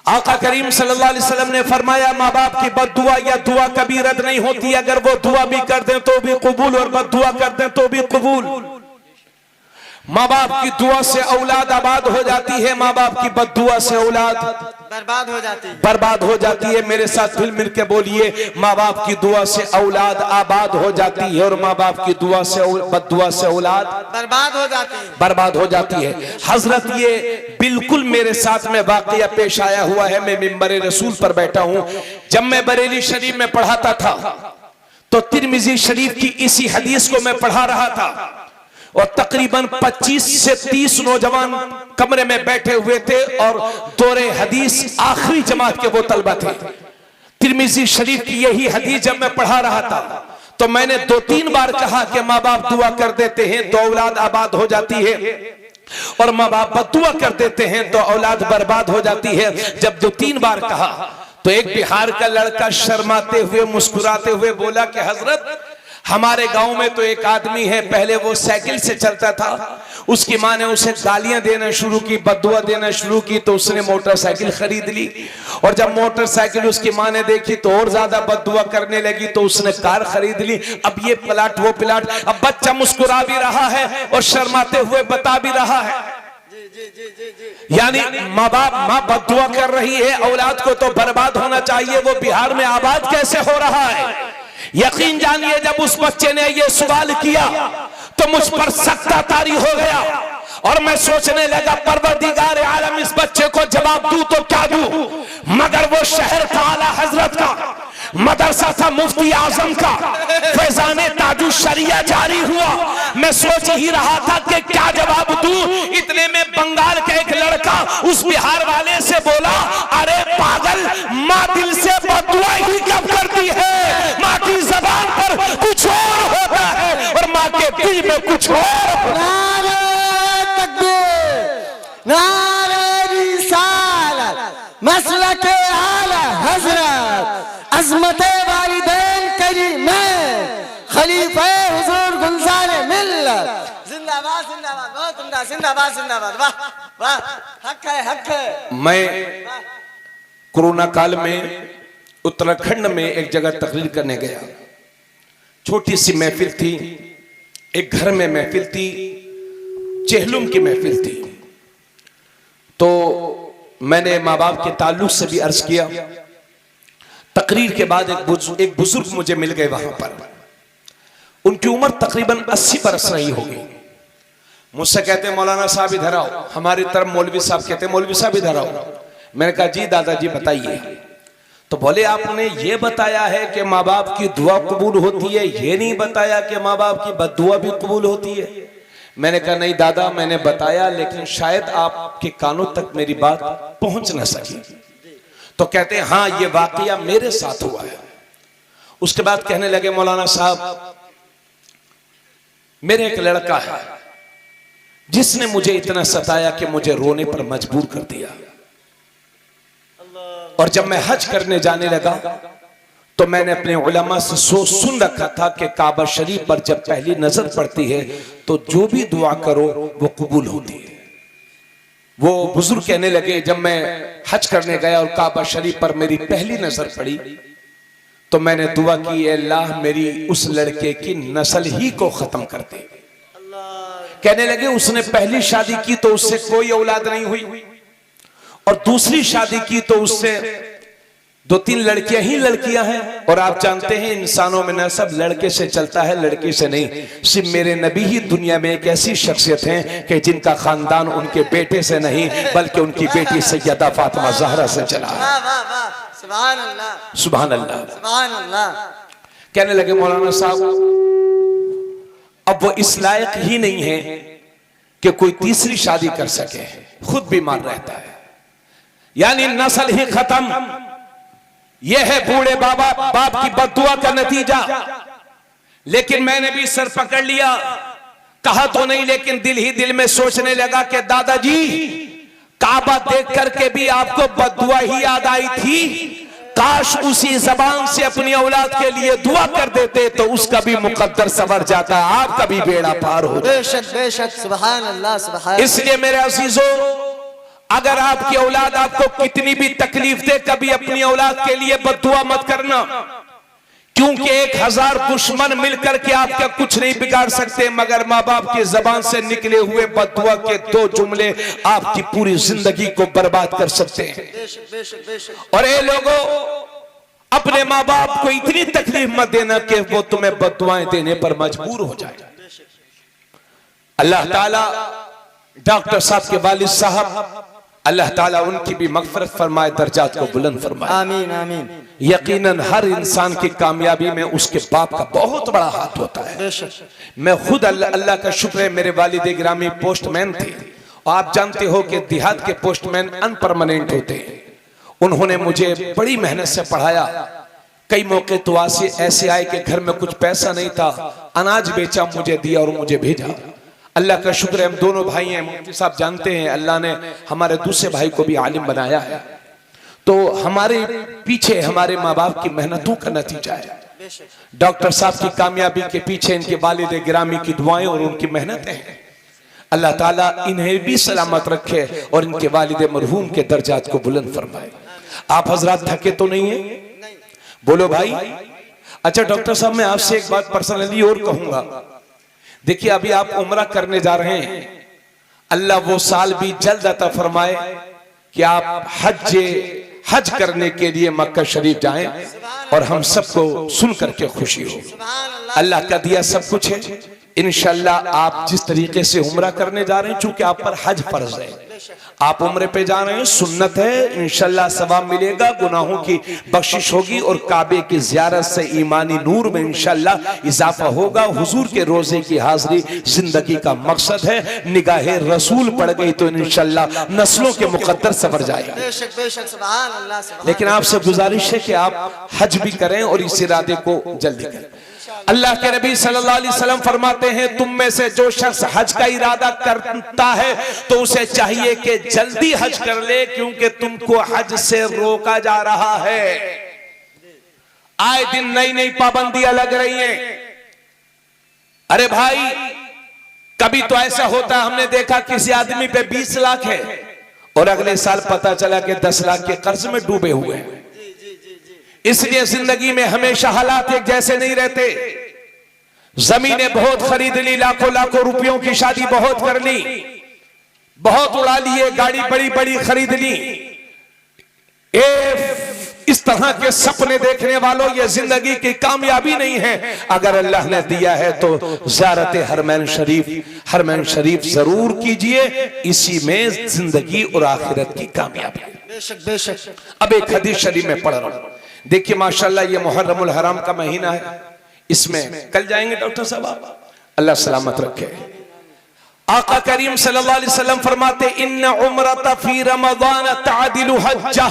आका करीम सल्लल्लाहु अलैहि वसल्लम ने फरमाया माँ बाप की बद्दुआ या दुआ कभी रद्द नहीं होती। अगर वो दुआ भी कर दें तो भी कबूल और बद्दुआ कर दें तो भी कबूल। माँ बाप की दुआ से औलाद आबाद हो जाती है, माँ बाप की बद्दुआ से औलाद बर्बाद हो जाती है, बर्बाद हो जाती है। मेरे साथ मिल मिल के बोलिए, माँ बाप की दुआ से औलाद आबाद हो जाती है और माँ बाप की दुआ से बद्दुआ से औलाद बर्बाद हो जाती है, बर्बाद हो जाती है। हजरत ये बिल्कुल मेरे साथ में वाकया पेश आया हुआ है। मैं मिंबर रसूल पर बैठा हूं, जब मैं बरेली शरीफ में पढ़ाता था तो तिरमिजी शरीफ की इसी हदीस को मैं पढ़ा रहा था और तकरीबन 25 से 30 नौजवान कमरे में बैठे हुए थे और दौरे हदीस आखिरी जमात के वो तलबा थे। तिरमिजी शरीफ की यही हदीस जब मैं पढ़ा रहा था तो मैंने 2-3 बार कहा कि माँ बाप दुआ कर देते हैं तो औलाद आबाद हो जाती है और माँ बाप बद्दुआ कर देते हैं तो औलाद बर्बाद हो जाती है। जब 2-3 बार कहा तो एक बिहार का लड़का शर्माते हुए मुस्कुराते हुए बोला कि हजरत हमारे गांव में तो एक आदमी है, पहले वो साइकिल से चलता था, उसकी माँ ने उसे गालियां देना शुरू की, बद्दुआ देना शुरू की तो उसने मोटरसाइकिल खरीद ली और जब मोटरसाइकिल उसकी माँ ने देखी तो और ज्यादा बद्दुआ करने लगी तो उसने कार खरीद ली। अब ये प्लाट वो प्लाट, अब बच्चा मुस्कुरा भी रहा है और शर्माते हुए बता भी रहा है यानी माँ बाप माँ बद्दुआ कर रही है औलाद को तो बर्बाद होना चाहिए, वो बिहार में आबाद कैसे हो रहा है? यकीन जानिए जब उस बच्चे ने ये सवाल किया तो मुझ पर सख्ता तारी हो गया और मैं सोचने लगा परवरदिगार आलम इस बच्चे को जवाब दूं तो क्या दूं, मगर वो शहर था आला हजरत का, मदरसा था मुफ्ती आजम का, फैजाने ताजु शरिया जारी हुआ। मैं सोच ही रहा था कि क्या जवाब दूं, इतने में बंगाल का एक लड़का उस बिहार वाले से बोला, अरे पागल, माँ दिल से बद्दुआ ही कब करती है, माँ की जबान पर कुछ और होता है और माँ के दिल में कुछ और। नारे तकबीर, नारे रिसालत, मसलके आला हजरत, अज़मते वालिदैन करीमैन, खलीफे हुजूर गुलज़ारे मिल्लत। जिंदाबाद जिंदाबाद, बहुत उम्दा, जिंदाबाद जिंदाबाद, वाह वाह, हक है हक है। मैं कोरोना काल में उत्तराखंड में एक जगह तकरीर करने गया, छोटी सी महफिल थी, एक घर में महफिल थी, चेहलुम की महफिल थी। तो मैंने माँ बाप के ताल्लुक से भी अर्ज किया। तकरीर के बाद एक बुजुर्ग मुझे मिल गए वहां पर, उनकी उम्र तकरीबन 80 बरस रही होगी। मुझसे कहते हैं मौलाना साहब इधर आओ। हमारी तरफ मौलवी साहब कहते हैं मौलवी साहब इधर आओ। मैंने कहा जी दादाजी बताइए। तो बोले आपने ये बताया है कि माँ बाप की दुआ कबूल होती है, ये नहीं बताया कि माँ बाप की बद्दुआ भी कबूल होती है। मैंने कहा नहीं दादा, मैंने बताया लेकिन शायद आपके कानों तक मेरी बात पहुंच न सकी। तो कहते हैं हाँ ये वाकया मेरे साथ हुआ है। उसके बाद कहने लगे मौलाना साहब मेरे एक लड़का है जिसने मुझे इतना सताया कि मुझे रोने पर मजबूर कर दिया, और जब मैं हज करने जाने लगा तो मैंने अपने उलमा से सुन रखा था कि काबा शरीफ पर जब पहली नजर पड़ती है तो जो भी दुआ करो वो कबूल होती है। वो बुजुर्ग कहने लगे जब मैं हज करने गया और काबा शरीफ पर मेरी पहली नजर पड़ी तो मैंने दुआ की, अल्लाह मेरी उस लड़के की नस्ल ही को खत्म कर दे। कहने लगे उसने पहली शादी की तो उससे कोई औलाद नहीं हुई, और दूसरी शादी की तो उससे 2-3 लड़कियां ही लड़कियां हैं, और आप जानते हैं इंसानों में नसब लड़के से चलता है लड़की से नहीं। सिर्फ मेरे नबी ही दुनिया में एक ऐसी शख्सियत हैं कि जिनका खानदान उनके बेटे से नहीं बल्कि उनकी बेटी सैयदा फातिमा ज़हरा से चला है। सुभान अल्लाह सुभान अल्लाह सुभान अल्लाह। कहने लगे मौलाना साहब अब वो इस लायक ही नहीं है कि कोई तीसरी शादी कर सके, खुद बीमार रहता है, यानी नस्ल ही खत्म। यह है बूढ़े बाप की बद्दुआ का नतीजा। लेकिन मैंने भी सर पकड़ लिया, कहा तो नहीं लेकिन दिल ही दिल में सोचने लगा कि दादाजी काबा देख करके भी आपको बद्दुआ ही याद आई थी, काश उसी जबान से अपनी औलाद के लिए दुआ कर देते तो उसका भी मुकद्दर सवर जाता, आपका भी बेड़ा पार हो। बेशक बेशक, सुभान अल्लाह सुभान। इसलिए मेरे अजीजों, अगर आपकी औलाद आपको कितनी भी तकलीफ दे कभी अपनी औलाद के लिए बद्दुआ मत करना, क्योंकि 1000 दुश्मन मिलकर के आपका कुछ नहीं बिगाड़ सकते, मगर माँ बाप की जबान से निकले हुए बद्दुआ के 2 जुमले आपकी पूरी जिंदगी को बर्बाद कर सकते हैं। और ये लोगों, अपने माँ बाप को इतनी तकलीफ मत देना कि वो तुम्हें बद्दुआएं देने पर मजबूर हो जाए। अल्लाह ताला डॉक्टर साहब के वालिद साहब, अल्लाह ताला उनकी भी मगफरत फरमाए, दर्जात को बुलंद फरमाए। आमीन आमीन। यकीनन हर इंसान की कामयाबी में उसके बाप का बहुत बड़ा हाथ होता है। मैं खुद अल्लाह का शुक्र है, मेरे वालिद गिरामी पोस्टमैन थे, और आप जानते हो कि देहात के पोस्टमैन अनपरमानेंट होते हैं। उन्होंने मुझे बड़ी मेहनत से पढ़ाया। कई मौके तो ऐसे आए कि घर में कुछ पैसा नहीं था, अनाज बेचा, मुझे दिया और मुझे भेजा। अल्लाह का शुक्र है, हम दोनों भाई हैं। मुफ्ती साहब जानते हैं अल्लाह ने हमारे दूसरे भाई को भी आलिम बनाया है, तो हमारे पीछे हमारे माँ बाप की मेहनतों का नतीजा है। डॉक्टर साहब की कामयाबी के पीछे इनके वालिद गिरामी की दुआएं और उनकी मेहनतें हैं। अल्लाह ताला इन्हें भी सलामत रखे और इनके वालिद मरहूम के दर्जात को बुलंद फरमाए। आप हजरात थके तो नहीं है? बोलो भाई। अच्छा डॉक्टर साहब, मैं आपसे एक बात पर्सनली और कहूंगा। देखिए अभी आप उम्रा करने जा रहे हैं, अल्लाह वो साल भी जल्द अता फरमाए कि आप हज करने के लिए मक्का शरीफ जाएं और हम सबको सुन करके खुशी हो। अल्लाह का दिया सब कुछ है। इंशाल्लाह आप जिस तरीके से उम्रा करने जा रहे हैं, चूंकि आप पर हज फर्ज है, आप उम्रे पे जा रहे हैं, सुन्नत है, इंशाल्लाह सवाब मिलेगा, गुनाहों की बख्शिश होगी और काबे की ज़ियारत से ईमानी नूर में इंशाल्लाह इजाफा होगा। हुजूर के रोजे की हाजिरी जिंदगी का मकसद है। निगाहे रसूल पड़ गई तो इंशाल्लाह नस्लों के मुकद्दर सवर जाएगा। बेशक बेशक, सुभान अल्लाह, सुभान लेकिन आपसे गुजारिश है कि आप हज भी करें और इस इरादे को जल्दी करें। अल्लाह के नबी सल्लल्लाहु अलैहि वसल्लम फरमाते हैं, तुम में से जो शख्स हज का इरादा करता है तो उसे चाहिए कि जल्दी हज कर ले, क्योंकि तुमको हज से रोका जा रहा है। आए दिन नई नई पाबंदियां लग रही हैं। अरे भाई, कभी तो ऐसा होता, हमने देखा किसी आदमी पे 20 लाख है और अगले साल पता चला कि 10 लाख के कर्ज में डूबे हुए हैं। इसलिए जिंदगी में हमेशा हालात एक जैसे नहीं रहते। जमीनें बहुत खरीद ली, लाखों लाखों रुपयों की शादी बहुत कर ली, बहुत उड़ा लिए, गाड़ी बड़ी बड़ी खरीद ली। इस तरह के सपने देखने वालों, ये जिंदगी की कामयाबी नहीं है। अगर अल्लाह ने दिया है तो ज़ियारत हरमैन शरीफ जरूर कीजिए। इसी में जिंदगी और आखिरत की कामयाबी। बेशक बेशक। अब एक हदीस शरीफ में पढ़ रहा हूं, देखिए माशाल्लाह, ये मुहर्रमुल हराम का महीना है। इसमें कल जाएंगे डॉक्टर साहब, अल्लाह सलामत रखे। आका करीम सल्लल्लाहु अलैहि वसल्लम फरमाते, इन्ना उम्रता फी रमज़ान तअदिलु हज्जा,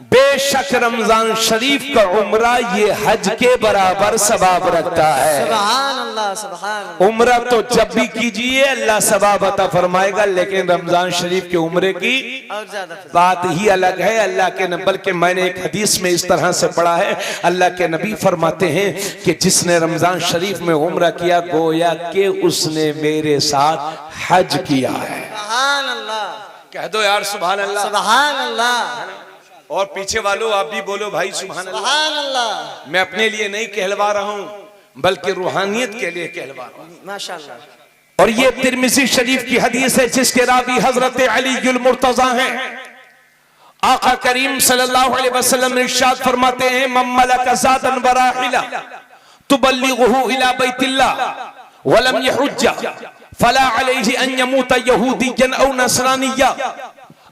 बेशक रमजान शरीफ का उम्रा ये हज के बराबर सवाब रखता है। सुभान अल्लाह, सुभान अल्लाह। उम्रा तो जब भी कीजिए अल्लाह सवाब अता फरमाएगा, लेकिन रमजान शरीफ के उम्रे की और ज्यादा बात ही अलग है। अल्लाह के नबी, बल्कि मैंने एक हदीस में इस तरह से पढ़ा है, अल्लाह के नबी फरमाते हैं कि जिसने रमजान शरीफ में उम्रा किया, गोया कि उसने मेरे साथ हज किया है। सुभान अल्लाह, कह दो यार सुभान अल्लाह। सुभान अल्लाह। और पीछे वालों आप भी बोलो भाई सुभान अल्लाह। सुभान अल्लाह। मैं अपने लिए नहीं कहलवा रहा हूं, बल्कि रूहानियत के लिए कहलवा रहा हूं। माशाअल्लाह। और ये तिरमिज़ी शरीफ की हदीस है, जिसके रावी हजरत अली मुर्तजा हैं। आका करीम सल्लल्लाहु अलैहि वसल्लम इरशाद फरमाते हैं, मम्मलका ज़ादन व राहिला तुबल्लिगुहु इला बैतिल्लाह वलम यहुज्जा फला अलैहि अन यमूत यहूदिय्यन औ नसरानिय्या।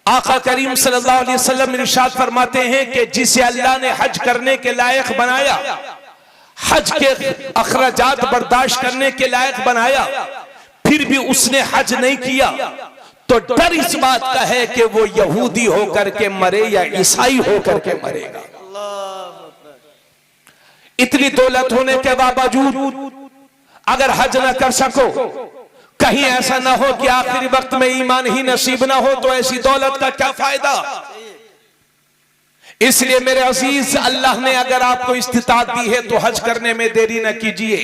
आका करीम सल्लल्लाहु अलैहि वसल्लम इरशाद फरमाते हैं कि जिसे अल्लाह ने हज करने के लायक बनाया, हज के अखराजात बर्दाश्त करने के लायक बनाया, फिर भी उसने हज नहीं किया, तो डर इस बात का है कि वो यहूदी होकर के मरे या ईसाई होकर के मरेगा। इतनी दौलत होने के बावजूद अगर हज ना कर सको, कहीं ऐसा ना हो कि आखिरी वक्त में ईमान ही नसीब ना हो, तो ऐसी दौलत का क्या फायदा। इसलिए मेरे अजीज, अल्लाह ने अगर आपको इस्तिताअत दी है तो हज करने में देरी ना कीजिए।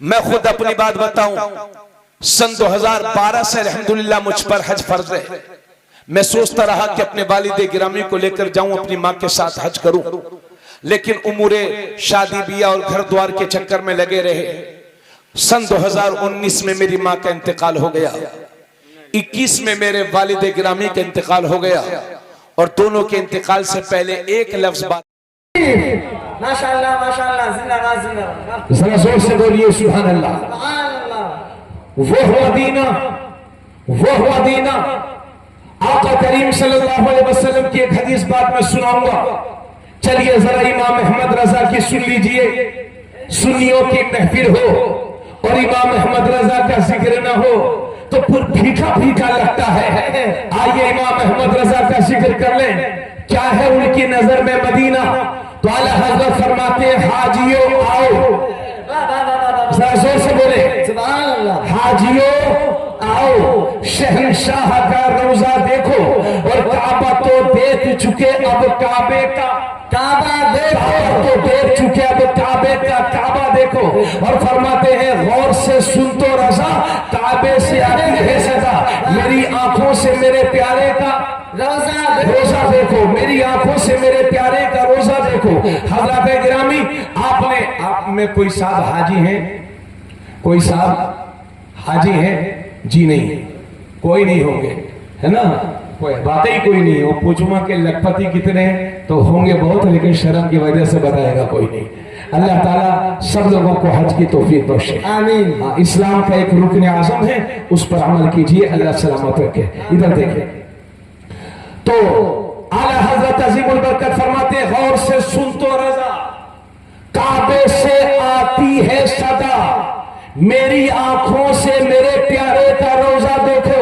मैं खुद अपनी बात बताऊं, सन 2012 से अल्हम्दुलिल्लाह मुझ पर हज फर्ज है। मैं सोचता रहा कि अपने वालिद गिरामी को लेकर जाऊं, अपनी मां के साथ हज करूं, लेकिन उमूरे शादी बिया और घर द्वार के चक्कर में लगे रहे। सन 2019 में मेरी मां का इंतकाल हो गया, 21 में मेरे वालिद गिरामी का इंतकाल हो गया, और दोनों के इंतकाल से पहले एक लफ्ज बात। माशाअल्लाह माशाअल्लाह, जिंदाबाद जिंदाबाद। जरा जोर से बोलिए सुभान अल्लाह। सुभान अल्लाह। वो हुआ दीना, वो हुआ दीना। आका करीम सल्लल्लाहु अलैहि वसल्लम की एक हदीस बात में सुनाऊंगा, चलिए जरा इमाम अहमद रजा की सुन लीजिए। सुन्नियों की महफिल हो और इमाम अहमद रजा का जिक्र ना हो तो फिर फीका फीका लगता है। आइए इमाम अहमद रजा का जिक्र कर लें, क्या है उनकी नजर में मदीना। तो आला हजरत फरमाते हैं, हाजियों आओ, जरा जोर से बोले सुभान अल्लाह। हाजियों आओ, शहंशाह का रोजा देखो, और काबा तो देख चुके, अब काबे का काबा देखो, तो देख चुके, अब काबे का काबा देखो। और फरमाते हैं, गौर से सुन तो रजा, काबे से आती है सदा, मेरी आंखों से मेरे प्यारे का रोजा देखो, मेरी आंखों से मेरे प्यारे का रोजा देखो। हज़रत गिरामी, आप में कोई साहब हाजी हैं? कोई साहब हाजी हैं? जी नहीं। कोई नहीं होंगे, है ना, कोई बातें ही कोई नहीं। वो पूछूंगा कि लखपति कितने हैं तो होंगे बहुत, लेकिन शर्म की वजह से बताएगा कोई नहीं। अल्लाह ताला सब लोगों को हज की तौफीक बख्शे, आमीन। हाँ, इस्लाम का एक रुकन आज़म है, उस पर अमल कीजिए, अल्लाह सलामत रखे। इधर देखिए तो आला हजरत अजीमुल बरकत फरमाते हैं, गौर से सुन तो रजा, काबे से आती है सदा, मेरी आंखों से मेरे प्यारे का रोजा देखो।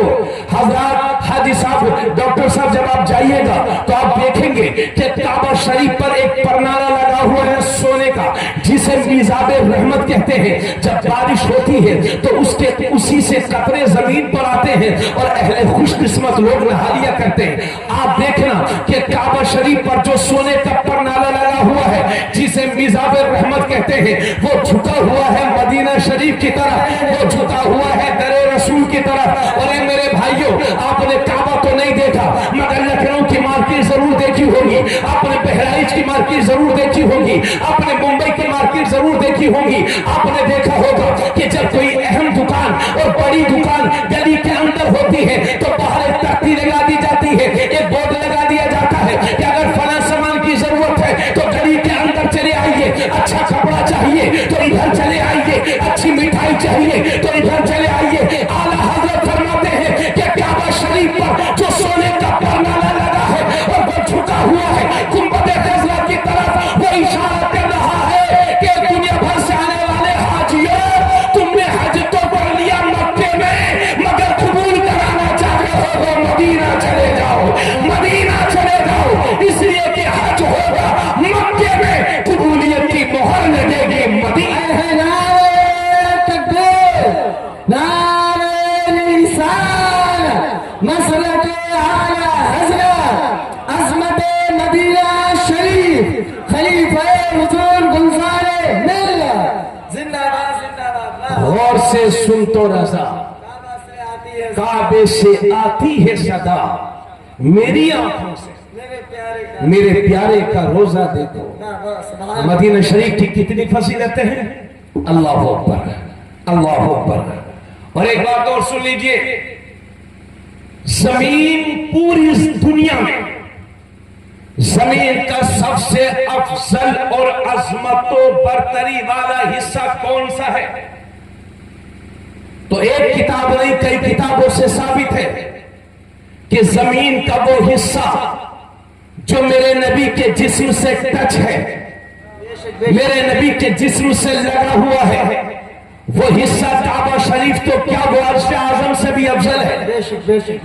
हजरत हाजी साहब, डॉक्टर साहब, जब आप जाइएगा तो आप देखेंगे कि काबा शरीफ पर एक परनारा लगा हुआ है सोने का, जिसे मिजाब रहमत कहते हैं। जब बारिश होती है तो उसके उसी से कतरे जमीन पर आते हैं और अहले खुशकिस्मत लोग नहा लिया करते हैं। आप देखना कि काबा शरीफ पर जो सोने का परनारा लगा हुआ है, जिसे मिजाब रहमत कहते हैं, वो झुका हुआ है मदीना शरीफ की तरफ, वो झुका हुआ है दरे रसूल की तरफ। और मेरे भाइयों, आपने काबा तो नहीं देखा, मगर लखनऊ की मार्केट जरूर देखी होगी, आपने बहराइच की मार्केट जरूर देखी होगी, आपने मुंबई की मार्केट जरूर देखी होगी। आपने देखा होगा कि जब कोई अहम दुकान और बड़ी दुकान गली के अंदर होती है तो बाहर एक तख्ती लगा दी जाती है, एक बोर्ड लगा दिया जाता है कि अगर फला सामान की जरूरत है तो गली के अंदर चले आइए, अच्छा कपड़ा चाहिए तो इधर चले आइए, अच्छी मिठाई चाहिए तो इधर चले आइए। आला हजरत फरमाते हैं कि काबा शरीफ पर जो सोने का परनारा लगा है और वो झुका हुआ है गुंबद खज़रा की तरफ, वो इशारा कर रहा है कि दुनिया भर से आने वाले हाजियों, तुमने हज तो कर लिया मक्के में, मगर कबूल कराना चाहते हो तो मदीना चले जाओ, मदीना चले जाओ, इसलिए कि हज होगा मक्के में, कबूलियत की मोहर लगेगी मदीना। गौर से सुन तो रजा, काबे से आती है सदा, मेरी आंखों से मेरे प्यारे का रोजा देखो। मदीना शरीफ की कितनी फजीलतें हैं, अल्लाह अकबर, अल्लाह अकबर। और एक बात और सुन लीजिए, जमीन पूरी दुनिया में जमीन का सबसे अफजल और अजमतों बरतरी वाला हिस्सा कौन सा है? तो एक किताब नहीं, कई किताबों से साबित है कि जमीन का वो हिस्सा जो मेरे नबी के जिस्म से टच है, मेरे नबी के जिस्म से लगा हुआ है, वो हिस्सा काबा शरीफ तो क्या वो अर्श आजम से भी अफजल है।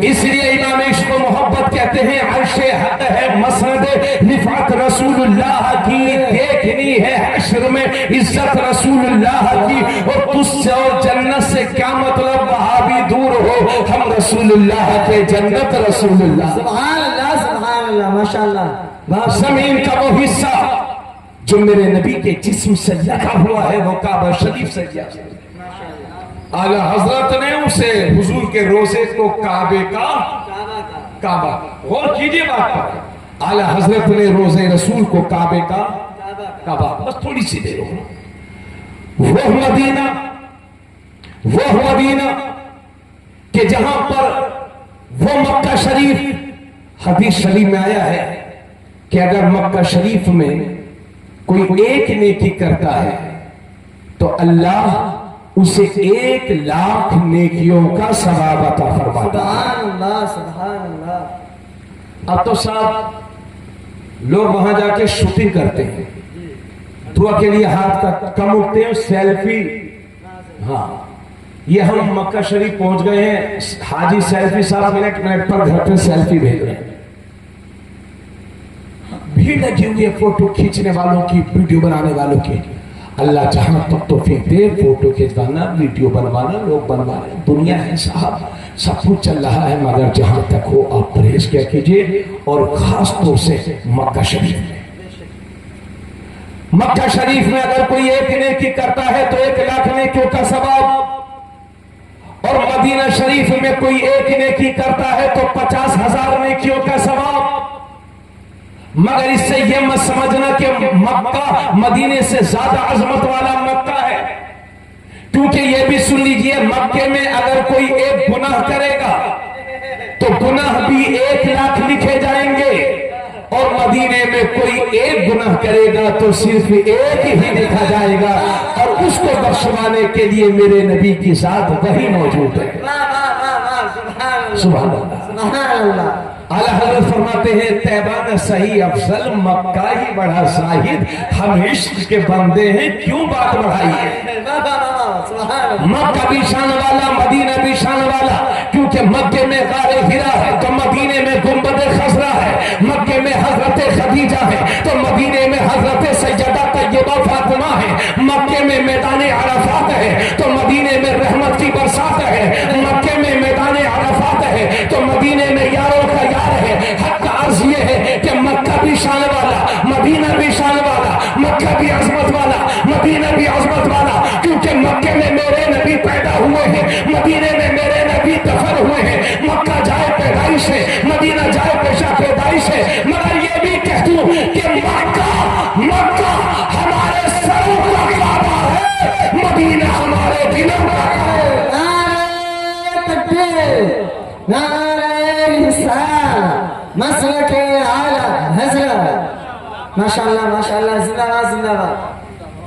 इसलिए इमाम इश्क व मोहब्बत कहते हैं, अर्शे हक है मसनद रिफात रसूलुल्लाह की, देखनी है हश्र में इज्जत रसूलुल्लाह की। और तुझसे और जन्नत से क्या मतलब, वहां भी दूर हो, हम रसूलुल्लाह के जन्नत रसूलुल्लाह। सुभान अल्लाह, सुभान अल्लाह, माशाअल्लाह। जमीन का वो हिस्सा जो मेरे नबी के जिस्म से लगा हुआ है, वो काबा शरीफ से किया। आला हजरत ने उसे हुजूर के रोजे को काबे का काबा, और कीजिए बात पर, आला हजरत ने रोजे रसूल को काबे का काबा। बस थोड़ी सी देर हो, वो मदीना कि जहां पर वो मक्का शरीफ, हदीस शरीफ में आया है कि अगर मक्का शरीफ में कोई एक नेकी करता है तो अल्लाह उसे 1,00,000 नेकियों का सवाब अता फरमाता है। सुभान अल्लाह, सुभान अल्लाह। अब तो साहब लोग वहां जाके शूटिंग करते हैं, दुआ के लिए हाथ का कम उठते हैं, सेल्फी। हाँ, ये हम मक्का शरीफ पहुंच गए हैं, हाजी सेल्फी साहब मिनट पर घर पे सेल्फी भेज रहे हैं। भीड़ लगी हुई है फोटो खींचने वालों की, वीडियो बनाने वालों की। अल्लाह जहां तक तौफीक दे, फोटो खिंचवाना, वीडियो बनवाना, लोग बनवाना, दुनिया है साहब, सब कुछ चल रहा है, मगर जहां तक हो आप परहेज क्या कीजिए। और खास तौर से मक्का शरीफ में अगर कोई एक नेकी करता है तो 1,00,000 नेकियों का सवाब, और मदीना शरीफ में कोई एक नेकी करता है तो 50,000 नेकियों का सवाब। मगर इससे यह मत समझना कि मक्का मदीने से ज्यादा अजमत वाला मक्का है, क्योंकि यह भी सुन लीजिए, मक्के में अगर कोई एक गुनाह करेगा 1,00,000 लिखे जाएंगे और मदीने में कोई एक गुनाह करेगा तो सिर्फ एक ही लिखा जाएगा और उसको बख्शवाने के लिए मेरे नबी की साथ वही मौजूद है। सुभान अल्लाह। आला हज़रत फरमाते हैं तैबा न सही अफसल मक्का ही बड़ा शाहिद, हम इश्क के बंदे हैं क्यों बात बढ़ाई है। मक्का भी शान वाला, मदीना भी शान वाला, क्योंकि मक्के में गारे हिरा है तो मदीने में गुंबद खसरा है, मक्के में हजरत खदीजा है तो मदीने में हजरत सैयदा तैयबा फातिमा है, मक्के में मैदान अराफात है तो मदीने में रहमत की बरसात है, मक्के में मैदान अराफात है तो मदीने में यारों का यार है। हक का अर्ज ये है कि मक्का भी शान वाला, मदीना भी शान वाला, मक्का भी अजमत वाला, मदीना भी अजमत वाला, क्योंकि मक्के में मेरे नबी पैदा हुए हैं, मदीने में मेरे नबी दफन हुए हैं। मक्का जाए पैदाइश है, मदीना जाए पेशा पैदाइश है, मगर ये भी कह दूं कि मक्का हमारे सरों का काबा है, मदीना हमारे दिलों का है। मसलके आला हज़रत, माशाअल्लाह माशाअल्लाह, जिंदाबाद जिंदाबाद।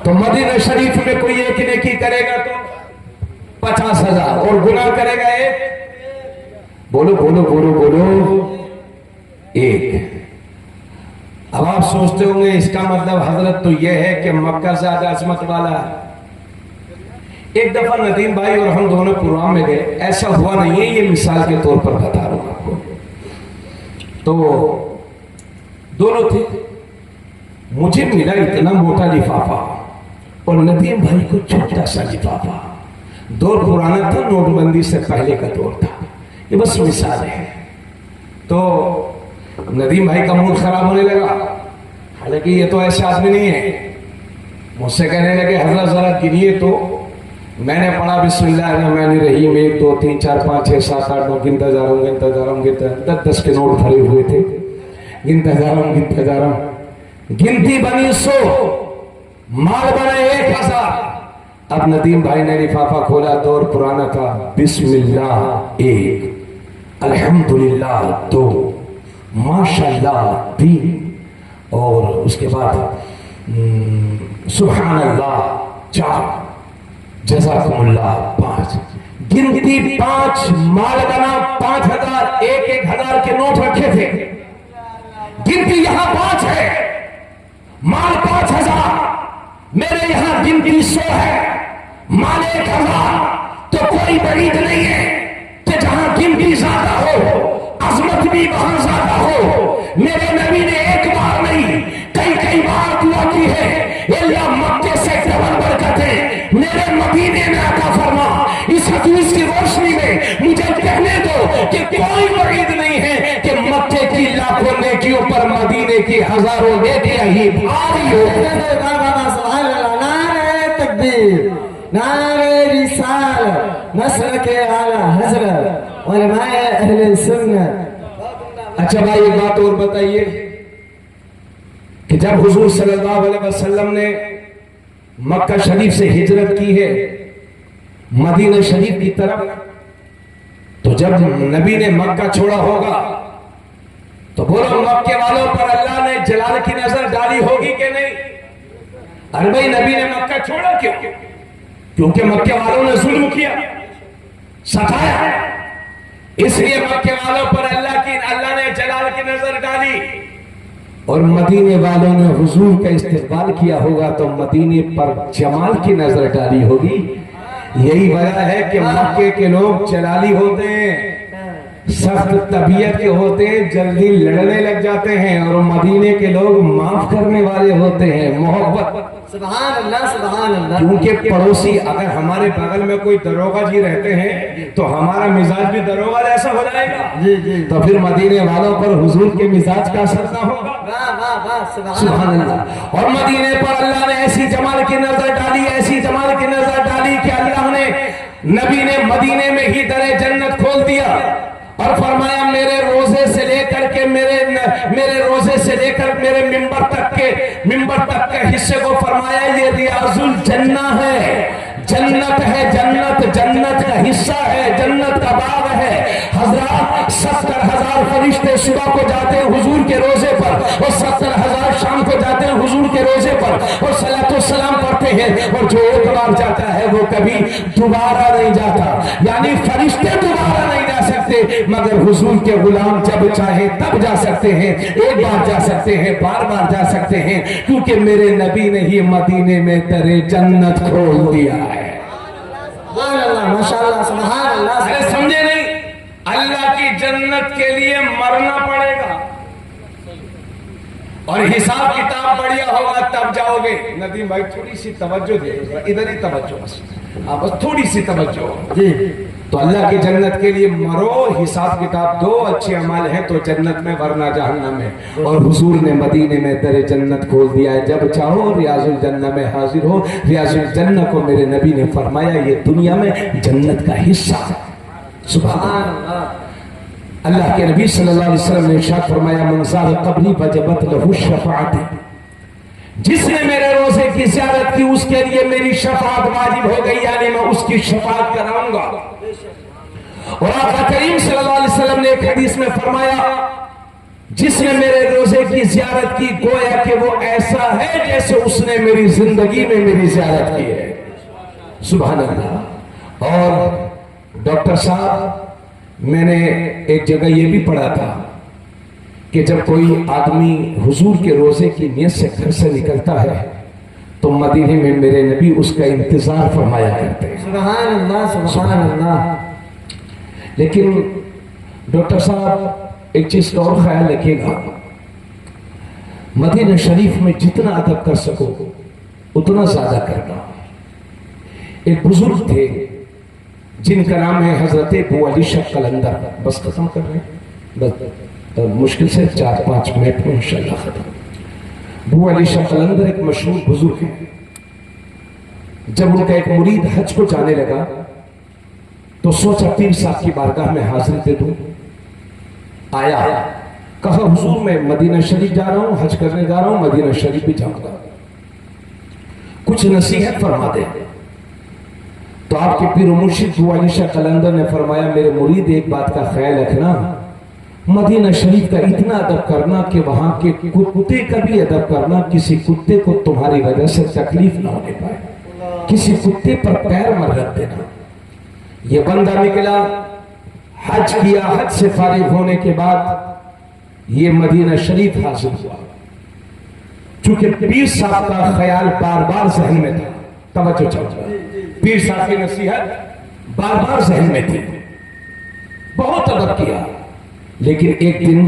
तो मदीना शरीफ में कोई एक नेकी करेगा तो 50,000 और गुनाह करेगा एक, बोलो बोलो बोलो बोलो, एक। अब आप सोचते होंगे इसका मतलब हजरत तो यह है कि मक्का ज्यादा अजमत वाला है। एक दफा नदीम भाई और हम दोनों प्रोग्राम में गए, ऐसा हुआ नहीं है, ये मिसाल के तौर पर बता रहा हूं आपको। तो दोनों थे, मुझे मिला इतना मोटा लिफाफा और नदीम भाई को छोटा सा लिफाफा। दौर पुराना था, नोटबंदी से पहले का दौर था, ये बस मिसाल है। तो नदीम भाई का मूड खराब होने लगा, हालांकि ये तो ऐसे आदमी नहीं है। मुझसे कहने लगे हजरत जरा गिनिए तो। मैंने पढ़ा बिस्मिल्लाहिर्रहमानिर्रहीम, 1 2 3 4 5 6 7 8 9, गिनता जा रहा हूँ 10 के नोट भरे हुए थे, गिनता जा रहा हूँ। गिनती बनी 100, माल बना 1000। अब नदीम भाई ने लिफाफा खोला, दौर पुराना था। बिस्मिल्लाह 1, अल्हम्दुलिल्लाह 2, माशाअल्लाह 3 और उसके बाद सुभान अल्लाह 4, जज़ाकुमुल्लाह 5। गिनती 5, माल बना 5,000, 1,000 के नोट रखे थे। गिनती यहां 5 है, माल 5,000, मेरे यहां गिनती 100 है, माल 1,000। तो कोई बरीद नहीं है कि जहां गिनती ज्यादा हो अजमत भी वहां ज्यादा हो। मेरे नबी ने एक बार नहीं कई बार दुआ की है, अल्लाह मक्के से डबल बरकतें मेरे मदीने में अता फरमा। इस हदीस की रोशनी में मुझे कहने दो कि कोई बरीद नहीं है कि मक्के की लाखों नेकियों पर मदीने की हजारों नेकियां ही भारी हो। नारे तकबीर, नारे रिसालत, मसलके आला हज़रत, उलमाए अहले सुन्नत। अच्छा भाई एक बात और बताइए कि जब हुजूर सल्लल्लाहु अलैहि वसल्लम ने मक्का शरीफ से हिजरत की है मदीना शरीफ की तरफ, तो जब नबी ने मक्का छोड़ा होगा तो बोलो मक्के वालों पर अल्लाह ने जलाल की नजर डाली होगी कि नहीं? अरे भाई नबी ने मक्का छोड़ा क्यों? क्योंकि मक्के वालों ने जुल्म किया, सताया, इसलिए मक्के वालों पर अल्लाह ने जलाल की नजर डाली। और मदीने वालों ने हुजूर का इस्तेमाल किया होगा तो मदीने पर जमाल की नजर डाली होगी। यही वजह है कि मक्के के लोग जलाली होते हैं, सख्त तबीयत के होते हैं, जल्दी लड़ने लग जाते हैं, और मदीने के लोग माफ करने वाले होते हैं, मोहब्बत। सुभान अल्लाह सुभान अल्लाह। क्योंकि पड़ोसी अगर हमारे बगल में कोई दरोगा जी रहते हैं तो हमारा मिजाज भी दरोगा जैसा हो जाएगा। जी जी। तो फिर मदीने वालों पर हुजूर के मिजाज का असर ना होगा। वाह वाह वाह, सुभान अल्लाह। और मदीने पर अल्लाह ने ऐसी जमाल की नजर डाली, ऐसी जमाल की नजर डाली कि अल्लाह ने नबी ने मदीने में ही दरे जन्नत खोल दिया और फरमाया मेरे रोजे से लेकर के मेरे रोजे से लेकर मेरे मिंबर तक के हिस्से को फरमाया ये रियाजुल जन्ना है, जन्नत है, जन्नत का हिस्सा है, जन्नत का बाग है। हजरत 70,000 फरिश्ते सुबह को जाते हैं हुजूर के रोजे पर, और 70,000 शाम को जाते हैं हुजूर के रोजे पर, और सलातो सलाम पढ़ते हैं, और जो एक बार जाता है वो कभी दोबारा नहीं जाता। यानी फरिश्ते दोबारा नहीं जा सकते, मगर हुजूर के गुलाम जब चाहे तब जा सकते हैं, एक बार जा सकते हैं, बार बार जा सकते हैं, क्योंकि मेरे नबी ने ही मदीने में तेरे जन्नत खोल दिया है। माशाअल्लाह, सुभान अल्लाह। अरे समझे नहीं, अल्लाह की जन्नत के लिए मरना पड़ेगा, और हिसाब किताब बढ़िया होगा तब जाओगे। नदीम भाई थोड़ी सी तवज्जो दे, इधर ही तवज्जो बस, बस थोड़ी सी तवज्जो जी। तो अल्लाह की जन्नत के लिए मरो, हिसाब किताब दो, अच्छे अमाल हैं तो जन्नत में, वरना जहन्नम में। और हुजूर ने मदीने में तेरे जन्नत खोल दिया है, जब चाहो रियाजुल जन्नह में हाजिर हो। रियाजुल जन्नह को मेरे नबी ने फरमाया ये दुनिया में जन्नत का हिस्सा है। सुभान अल्लाह। अल्लाह के नबी सल्लल्लाहु अलैहि वसल्लम ने इरशाद फरमाया मंज़ार क़ब्री वजबत लहु शफ़ाअती, जिसने मेरे रोजे की ज़ियारत की उसके लिए मेरी शफाअत वाजिब हो गई, यानी मैं उसकी शफाअत कराऊंगा। और आका करीम सल्लल्लाहु अलैहि वसल्लम ने एक हदीस में फरमाया जिसने मेरे रोजे की ज़ियारत की गोया कि वो ऐसा है जैसे उसने मेरी जिंदगी में मेरी ज़ियारत की है। सुभान अल्लाह। और डॉक्टर साहब, मैंने एक जगह ये भी पढ़ा था कि जब कोई आदमी हुजूर के रोजे की नियत से घर से निकलता है तो मदीने में मेरे नबी उसका इंतजार फरमाया करते हैं। सुभान अल्लाह, सुभान अल्लाह। लेकिन डॉक्टर साहब एक चीज का और ख्याल रखिएगा, मदीना शरीफ में जितना अदब कर सको उतना ज्यादा करना। एक बुजुर्ग थे जिनका नाम है हजरत अबू अली शाह कलंदर। बस खत्म कर रहे हैं, बस मुश्किल से 4-5 मिनट में इंशाअल्लाह खत्म। अबू अली शाह कलंदर एक मशहूर बुजुर्ग है। जब उनका एक मुरीद हज को जाने लगा तो सोचा पीर साहब की बारगाह में हाजिरी दे दूं। आया, कहा हुजूर मैं मदीना शरीफ जा रहा हूं, हज करने जा रहा हूं, मदीना शरीफ भी जाऊंगा, कुछ नसीहत फरमा दे। तो आपके पीर मुर्शिद अबू अली शाह कलंदर ने फरमाया मेरे मुरीद एक बात का ख्याल रखना, मदीना शरीफ का इतना अदब करना कि वहां के कुत्ते का भी अदब करना, किसी कुत्ते को तुम्हारी वजह से तकलीफ ना होने पाए, किसी कुत्ते पर पैर मत रख देना। ये बंदा निकला, हज किया, हज से फारिग होने के बाद ये मदीना शरीफ हासिल हुआ। चूंकि पीर साहब का ख्याल बार बार जहन में था, तवज्जो चाहिए, पीर साहब की नसीहत बार बार जहन में थी, बहुत अदब किया। लेकिन एक दिन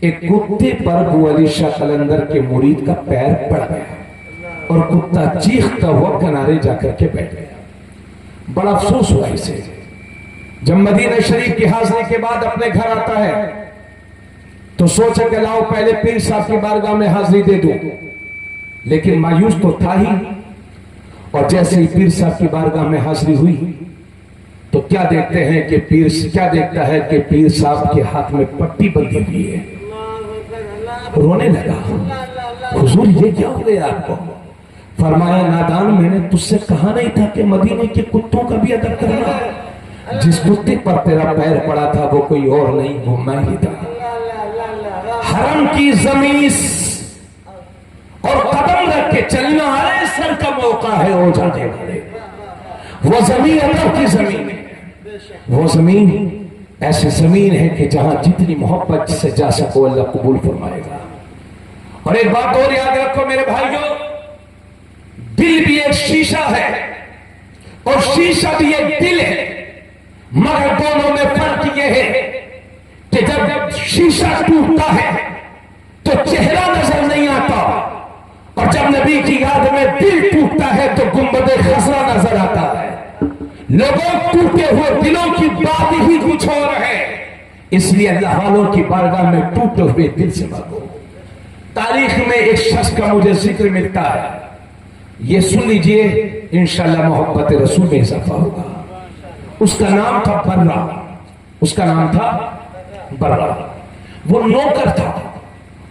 एक कुत्ते पर अबू अली शाह कलंदर के मुरीद का पैर पड़ गया और कुत्ता चीखता हुआ किनारे जाकर के बैठ गया। बड़ा अफसोस हुआ इसे। जब मदीना शरीफ की हाजिरी के बाद अपने घर आता है तो सोचा कि लाओ पहले पीर साहब की बारगाह में हाजिरी दे दूं, लेकिन मायूस तो था ही। और जैसे ही पीर साहब की बारगाह में हाजिरी हुई तो क्या देखते हैं कि देखता है कि पीर साहब के हाथ में पट्टी बंधी हुई है। रोने लगा, हुजूर ये क्या हो गया आपको? फरमाया नादान, मैंने तुझसे कहा नहीं था कि मदीने के कुत्तों का भी अदब करना? जिस कुत्ते पर तेरा पैर पड़ा था वो कोई और नहीं, वो मैं ही था। हरम की जमीन और कदम रख के चलना है सर का मौका है हो जाने वाले। वो जमीन अदब की जमीन है, वो जमीन ऐसी जमीन है कि जहां जितनी मोहब्बत से जा सको अल्लाह कबूल फरमाएगा। और एक बात और याद रखो मेरे भाइयों, दिल भी एक शीशा है और शीशा भी एक दिल है, मगर दोनों में फर्क यह है कि जब शीशा टूटता है तो चेहरा नजर नहीं आता, और जब नबी की याद में दिल टूटता है तो गुंबद खसरा नजर आता है। लोगों टूटे हुए दिलों की बात ही कुछ और है, इसलिए अल्लाह वालों की बारगाह में टूटे हुए दिल से मांगो। तारीख में एक शख्स का मुझे जिक्र मिलता है, ये सुन लीजिए, इंशाअल्लाह मोहब्बत रसूल में इजाफा होगा। उसका नाम था बर्रा, उसका नाम था बर्रा। वो नौकर था,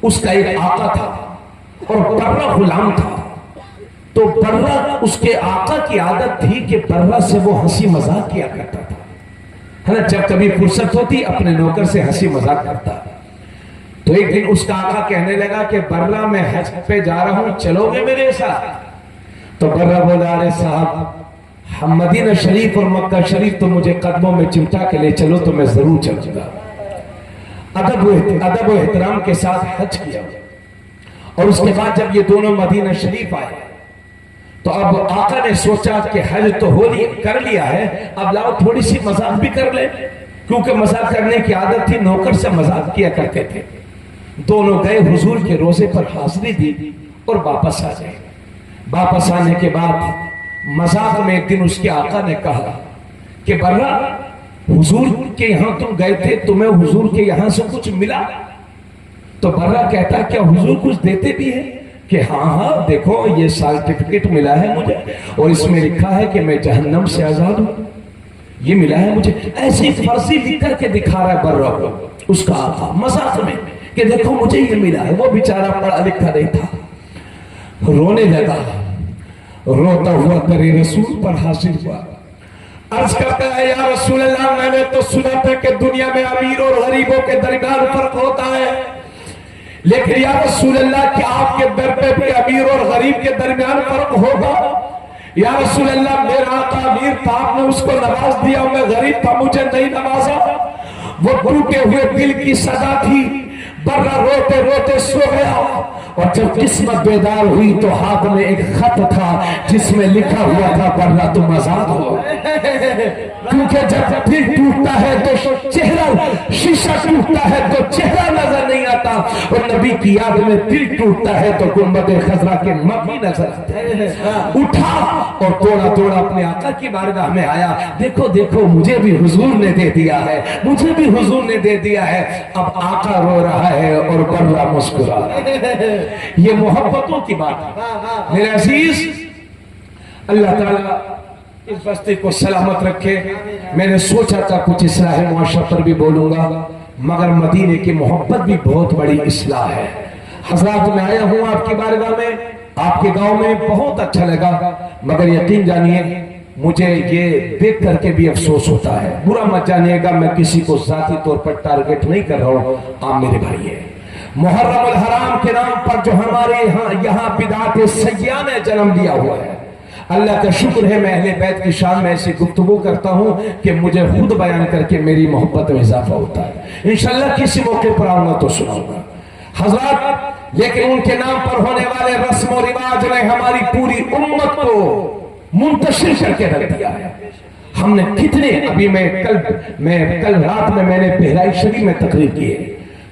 उसका एक आका था और बर्रा गुलाम था। तो बर्रा, उसके आका की आदत थी कि बर्रा से वो हंसी मजाक किया करता था, है ना, जब कभी फुर्सत होती अपने नौकर से हंसी मजाक करता। तो एक दिन उसका आका कहने लगा कि बर्रा मैं हज पे जा रहा हूं, चलोगे मेरे साथ? तो बर्रा बोला, अरे साहब हम मदीना शरीफ और मक्का शरीफ तो मुझे कदमों में चिमटा के ले चलो तो मैं जरूर चलूंगा। अदब व एहतराम के साथ हज किया। और उसके बाद जब ये दोनों मदीना शरीफ आए तो अब आका ने सोचा कि हज तो कर लिया है, अब लाओ थोड़ी सी मजाक भी कर ले, क्योंकि मजाक करने की आदत थी, नौकर से मजाक किया करते थे। दोनों गए हुजूर के रोजे पर हाजिरी दी और वापस आ गए। वापस आने के बाद मजाक में एक दिन उसके आका ने कहा कि बर्रा हुजूर के यहां तुम गए थे, तुम्हें हुजूर के यहां से कुछ मिला? तो बर्रा कहता, क्या हुजूर कुछ देते भी हैं? कि हाँ हाँ देखो ये सर्टिफिकेट मिला है मुझे और इसमें लिखा है कि मैं जहन्नम से आजाद हूं, ये मिला है मुझे। ऐसी फर्जी लिख करके दिखा रहा है बर्रा को उसका आका मजाक में कि देखो मुझे ये मिला है। वो बेचारा पढ़ा लिखा नहीं था, रोने लगा, रोता हुआ तेरे रसूल पर हाजिर हुआ। अर्ज करता है, या रसूल अल्लाह मैंने तो सुना था कि दुनिया में अमीर और गरीबों के दरमियान फर्क होता है, लेकिन या रसूल अल्लाह क्या आपके दर पे भी अमीर और गरीब के दरमियान फर्क होगा? या रसूल अल्लाह मेरा आका अमीर था, आपने उसको नवाज दिया, मैं गरीब था मुझे नहीं नवाजा। वो टूटे हुए दिल की सजा थी। बर्रा रोते रोते सो गया और जब किस्मत बेदार हुई तो हाथ में एक खत था जिसमें लिखा हुआ था, बर्रा तुम आजाद हो। क्योंकि जब दिल टूटता है तो चेहरा, शीशा टूटता है तो चेहरा नजर नहीं आता, और नबी की याद में दिल टूटता है तो गुंबद खजरा के मबी नजर आते हैं। उठा और थोड़ा थोड़ा अपने आका की बारगाह में आया, देखो देखो मुझे भी हुजूर ने दे दिया है, मुझे भी हुजूर ने दे दिया है। अब आका रो रहा है और बर्रा मुस्कुरा रहा है। ये मोहब्बतों की बात है मेरे अजीज। अल्लाह ताला इस बस्ती को सलामत रखे। मैंने सोचा था कुछ इस्लाह मुआशरा पर भी बोलूंगा, मगर मदीने की मोहब्बत भी बहुत बड़ी इस्लाह है। हजरात मैं आया हूं आपकी बारगाह में, आपके गांव में बहुत अच्छा लगा, मगर यकीन जानिए मुझे ये देख करके भी अफसोस होता है। बुरा मत जानिएगा, मैं किसी को जाती तौर पर टारगेट नहीं कर रहा हूं, आप मेरे भाई हैं। मुहर्रम अल हराम के नाम पर जो हमारे यहाँ बिदात सय्या ने जन्म लिया हुआ है, अल्लाह का शुक्र है मैं अहले बैत की शान में ऐसी गुफ्तगू करता हूं कि मुझे खुद बयान करके मेरी मोहब्बत में इजाफा होता है। इंशाल्लाह किसी मौके पर आऊंगा तो सुनाऊंगा हजरत। लेकिन उनके नाम पर होने वाले रस्म और रिवाज ने हमारी पूरी उम्मत को मुंतशिर करके रख दिया है। हमने कितने, अभी मैं कल रात में मैंने बहराइच शरीफ में तकरीर की है,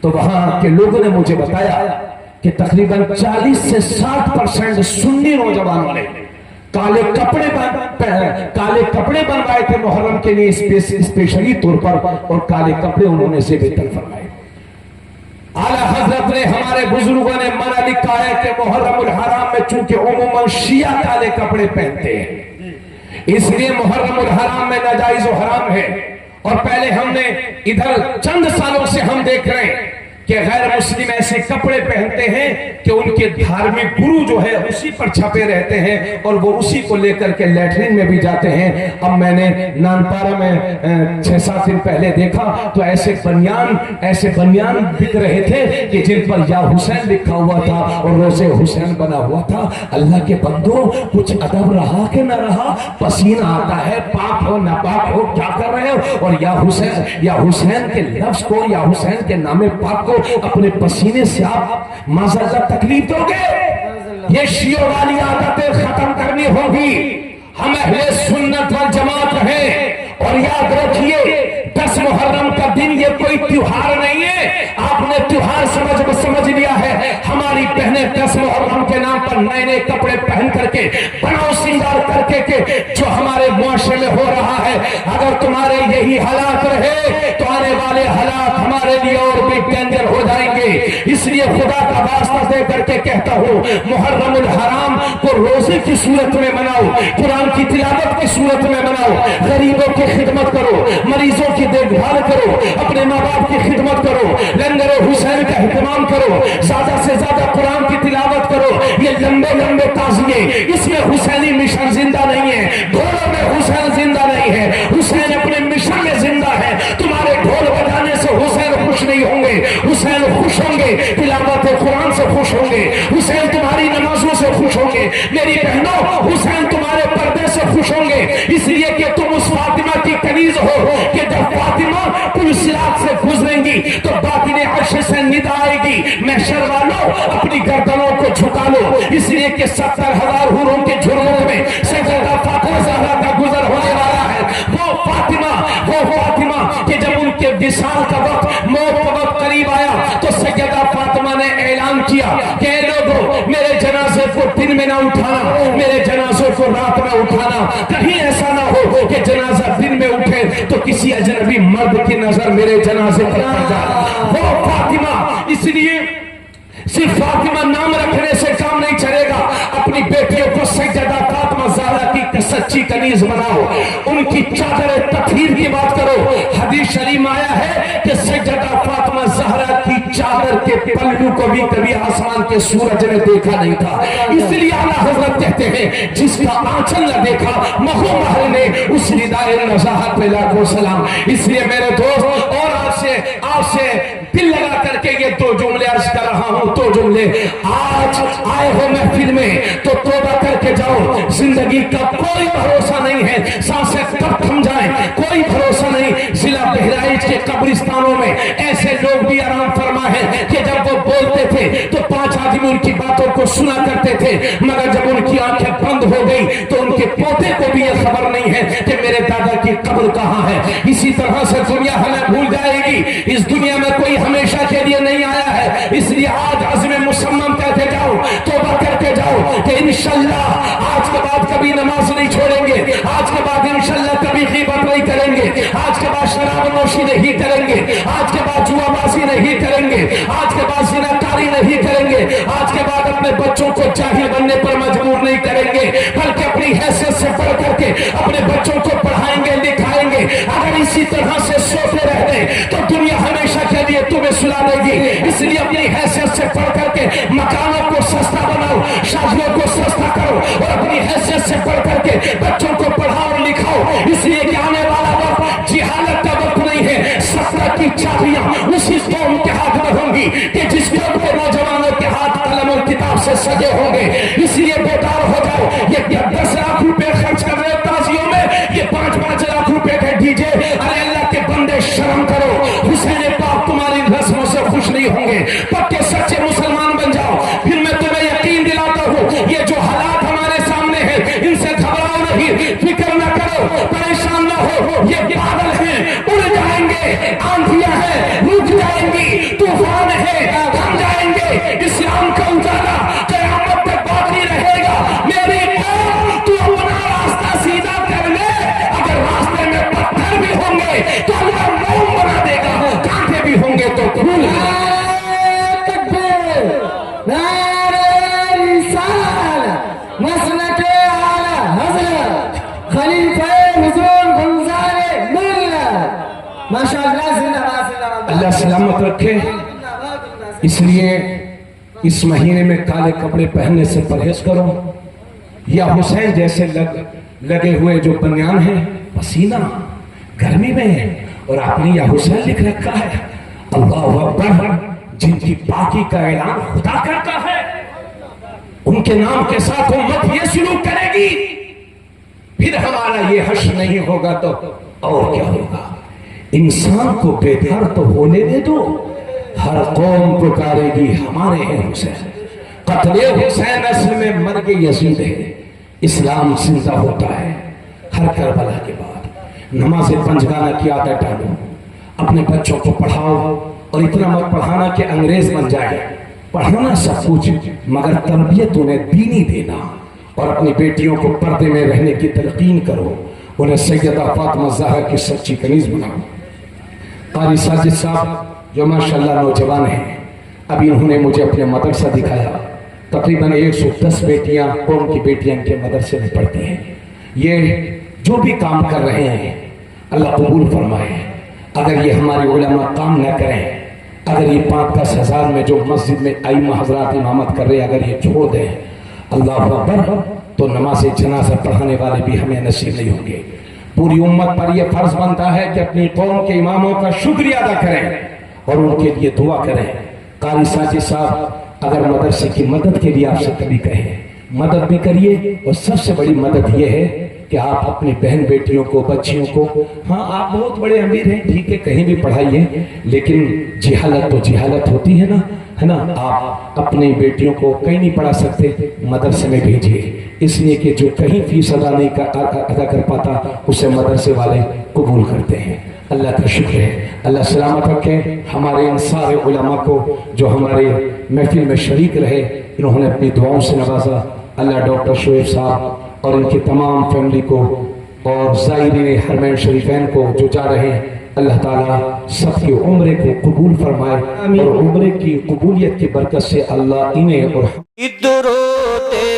तो वहां के लोगों ने मुझे बताया कि तकरीबन 40 से 60% सुन्नी नौजवानों ने काले कपड़े बनवाए थे मुहर्रम के लिए स्पेशली तौर पर, और काले कपड़े उन्होंने से बेहतर फरमाए। आला हजरत ने, हमारे बुजुर्गों ने मना लिखा है कि मुहर्रमुल हराम में चूंकि उम्मन शिया काले कपड़े पहनते हैं, इसलिए मुहर्रमुल हराम में नाजायज हराम है। और पहले हमने इधर चंद सालों से हम देख रहे हैं कि गैर मुस्लिम ऐसे कपड़े पहनते हैं कि उनके धार्मिक गुरु जो है उसी पर छपे रहते हैं और वो उसी को लेकर के लैट्रिन में भी जाते हैं। अब मैंने नानपारा में 6-7 दिन पहले देखा तो ऐसे बनियान बिक रहे थे कि जिन पर या हुसैन लिखा हुआ था और रोज़े हुसैन बना हुआ था। अल्लाह के बंदो, कुछ अदब रहा कि न रहा, पसीना आता है, पाक हो नापाक हो, क्या कर रहे हो? और या हुसैन के लफ्ज को, या हुसैन के नामे पाक को अपने पसीने से आप माज़अल्लाह तकलीफ दोगे। ये शियों वाली आदतें खत्म करनी होगी। हम अहले सुन्नत वल जमात हैं। और याद रखिए 10 मुहर्रम का दिन ये कोई त्योहार नहीं है, आपने त्योहार समझ लिया है। हमारी बहनें 10 मुहर्रम के नाम पर नए नए कपड़े पहन करके, बनाओ श्रृंगार करके के जो हमारे मुआशरे में हो रहा है, अगर तुम्हारे यही हालात रहे तो आने वाले हालात हमारे लिए और भी डेंजर हो जाएंगे। इसलिए खुदा का वास्ता दे करके कहता हूँ, मुहर्रमुल हराम को रोजे की सूरत में मनाओ, कुरान की तिलावत की सूरत में मनाओ, गरीबों की खिदमत करो, मरीजों की देखभाल करो, अपने माँ बाप की खिदमत करो, लंगर हुसैन का एहतमाम करो, ज्यादा से ज्यादा कुरान की तिलावत करो। ये लंबे लंबे ताज़िये, इसमें हुसैनी मिशन जिंदा नहीं है, घोड़ों में हुसैन जिंदा नहीं है, हुसैन अपने मिशन में जिंदा है। महशर वालों अपनी गर्दनों को झुका लो, इसलिए कि 70,000 हूरों के झुर्मों में सैयदा फातिमा ज़हरा का गुजर होने वाला है। वो फातिमा कि जब उनके विसाल का वक्त, मौत का वक्त करीब आया तो सैयदा फातिमा ने ऐलान किया कि लोगों, मेरे जनाजे को दिन में ना उठाना, मेरे जनाजों को रात में उठाना। कहीं ऐसा ना हो कि जनाजा दिन में उठे तो किसी अजनबी मर्द की नजर मेरे जनाजे पर पड़ जाए। वो फातिमा, इसलिए सिर्फ फातिमा नाम रखने से काम नहीं चलेगा, अपनी बेटियों को सैयदा फातिमा ज़हरा की सच्ची कनीज बनाओ, उनकी चादर तकरीर की बात करो। हदीस शरीफ में आया है कि सैयदा फातिमा ज़हरा की चादर के पल्लू को भी कभी आसमान के सूरज ने देखा नहीं था। इसलिए आला हजरत कहते हैं, जिसका आंचल न देखा महू महल ने, उस निदाए नज़ाहत पे लाखों सलाम। इसलिए मेरे दोस्त, और आपसे दिल लगा करके ये 2 जुमले अर्ज कर रहा हूं, 2 जुमले। आज आए हो महफिल में तो तौबा करके जाओ, जिंदगी का कोई भरोसा नहीं है, सांसें कब थम जाएं कोई भरोसा नहीं। जिला बहराइच के कब्रिस्तानों में ऐसे लोग भी आराम फरमा है कि जब वो बोलते थे तो 5 आदमी उनकी बातों को सुना करते थे, मगर जब उनकी आंखें बंद हो गई तो उनके पोते को भी यह खबर नहीं है कि मेरे दादा की कब्र कहां है। इसी तरह से दुनिया हमें भूल जाएगी। इस दुनिया में कोई हमेशा के लिए नहीं आया है, इसलिए आज अज़्म मुसम्मम करके जाओ, तौबा करके जाओ कि इंशाअल्लाह आज के बाद कभी नमाज नहीं छोड़ेंगे, आज के बाद इंशाअल्लाह कभी ग़ीबत नहीं करेंगे, आज के बाद शराब नोशी नहीं करेंगे, आज के बाद जुआबाजी नहीं करेंगे, आज के बाद ज़िनाकारी नहीं करेंगे, आज के बाद अपने बच्चों को जाहिल बनने पर मजबूर नहीं करेंगे, बल्कि अपनी हैसियत से पढ़ करके अपने बच्चों को पढ़ाएंगे लिखाएंगे। अगर इसी तरह से सोते रहते तो दुनिया हमेशा के लिए तुम्हें सुला देगी। इसलिए अपनी हैसियत से पढ़ करके मकानों को सस्ता बनाओ, शादियों को सस्ता करो, और अपनी हैसियत से पढ़ करके बच्चों को पढ़ाओ लिखाओ। इसलिए कि आने वाला वक्त जिहालत का वक्त नहीं है, सफलत की चाबियां उसी कौम के हाथ में होंगी कि जिस कौम के नौजवानों के हाथ कलम और किताब से सजे होंगे। इसलिए बेकार हो जाओ, ये 10 लाख रुपए खर्च कर रहे ताजियों में, ये 5-5 लाख रुपए के डीजे। अरे अल्लाह के बंदे शर्म करो, हुसैन पाक तुम्हारी रस्मों से खुश नहीं होंगे। पक्के सच्चे मुसलमान बन जाओ, फिर मैं तुम्हें यकीन दिलाता हूँ, ये जो हालात हमारे सामने हैं इनसे घबराओ नहीं, फिक्र न करो, परेशान न हो। ये बादल हैं, उड़ जाएंगे, आंधियां हैं, रुक जाएंगी, तूफान है, थम जाएंगे। इस्लाम का उजाला क़यामत तक बाकी रहेगा। मेरी कौम, तू अपना रास्ता सीधा कर ले। अगर रास्ते में पत्थर भी होंगे तो अल्लाह मोम बना देगा, कांटे भी होंगे तो फूल। अल्लाह सलामत रखे। इसलिए इस महीने में काले कपड़े पहनने से परहेज करो, या हुसैन जैसे लगे हुए जो बनियान है, पसीना गर्मी में है, और आपने या हुसैन लिख रखा है। अल्लाह अकबर, जिनकी पाकी का ऐलान खुदा करता है, उनके नाम के साथ उम्मत ये शुरू करेगी, फिर हमारा ये हश्र नहीं होगा तो और क्या होगा। इंसान को बेदार तो होने दे दो, हर कौम पुकारेगी हमारे हैं हुसैन। कत्ले हुसैन असल में मर्ग यजीद है, इस्लाम जिंदा होता है हर करबला के बाद। नमाज पंजगाना की आदत डालो, अपने बच्चों को पढ़ाओ, और इतना मत पढ़ाना कि अंग्रेज बन जाए। पढ़ाना सब कुछ, मगर तरबियत उन्हें दीनी देना, और अपनी बेटियों को पर्दे में रहने की तलकीन करो, उन्हें सैयदा फातिमा ज़हरा की सच्ची कनीज बनाओ। कारी साजिद साहब जो माशाल्लाह नौजवान हैं, अभी उन्होंने मुझे अपने मदरसा दिखाया। तकरीबन 110 बेटियां कौम की बेटियां इनके मदरसे में पढ़ती हैं। ये जो भी काम कर रहे हैं अल्लाह कबूल फरमाए। अगर ये हमारे उलमा काम न करें, अगर ये 5-10 हज़ार में जो मस्जिद में आइमा हजरात इमामत कर रहे हैं, अगर ये छोड़ दें, अल्लाह अकबर, तो नमाज जनाजा पढ़ाने वाले भी हमें नसीब नहीं होंगे। पूरी उम्मत पर यह फर्ज बनता है कि अपनी कौम के इमामों का शुक्रिया अदा करें और उनके लिए दुआ करें। कारी साजिद साहब, अगर मदरसे की मदद के लिए आपसे कभी कहें, मदद भी करिए, और सबसे बड़ी मदद यह है कि आप अपनी बहन बेटियों को, बच्चियों को, हाँ आप बहुत बड़े अमीर हैं, ठीक है, कहीं भी पढ़ाइए, लेकिन जिहालत तो जिहालत होती है ना, है ना, आप अपनी बेटियों को कहीं नहीं पढ़ा सकते, मदरसे में भेजिए, इसलिए कि जो कहीं फीस अदा कर पाता उसे मदरसे वाले कबूल करते हैं। अल्लाह का शुक्र है, अल्लाह सलामत रखे हमारे इन सारे उलमा को जो हमारे महफिल में शरीक रहे, इन्होंने अपनी दुआओं से नवाजा। अल्लाह डॉक्टर शोएब साहब और इनकी तमाम फैमिली को और ज़ायरीन हरमैन शरीफैन को जो जा रहे हैं, अल्लाह ताला सबकी उम्र को कबूल फरमाए और उम्र की कबूलियत की बरकत से अल्लाह इन्हें और दुरूदे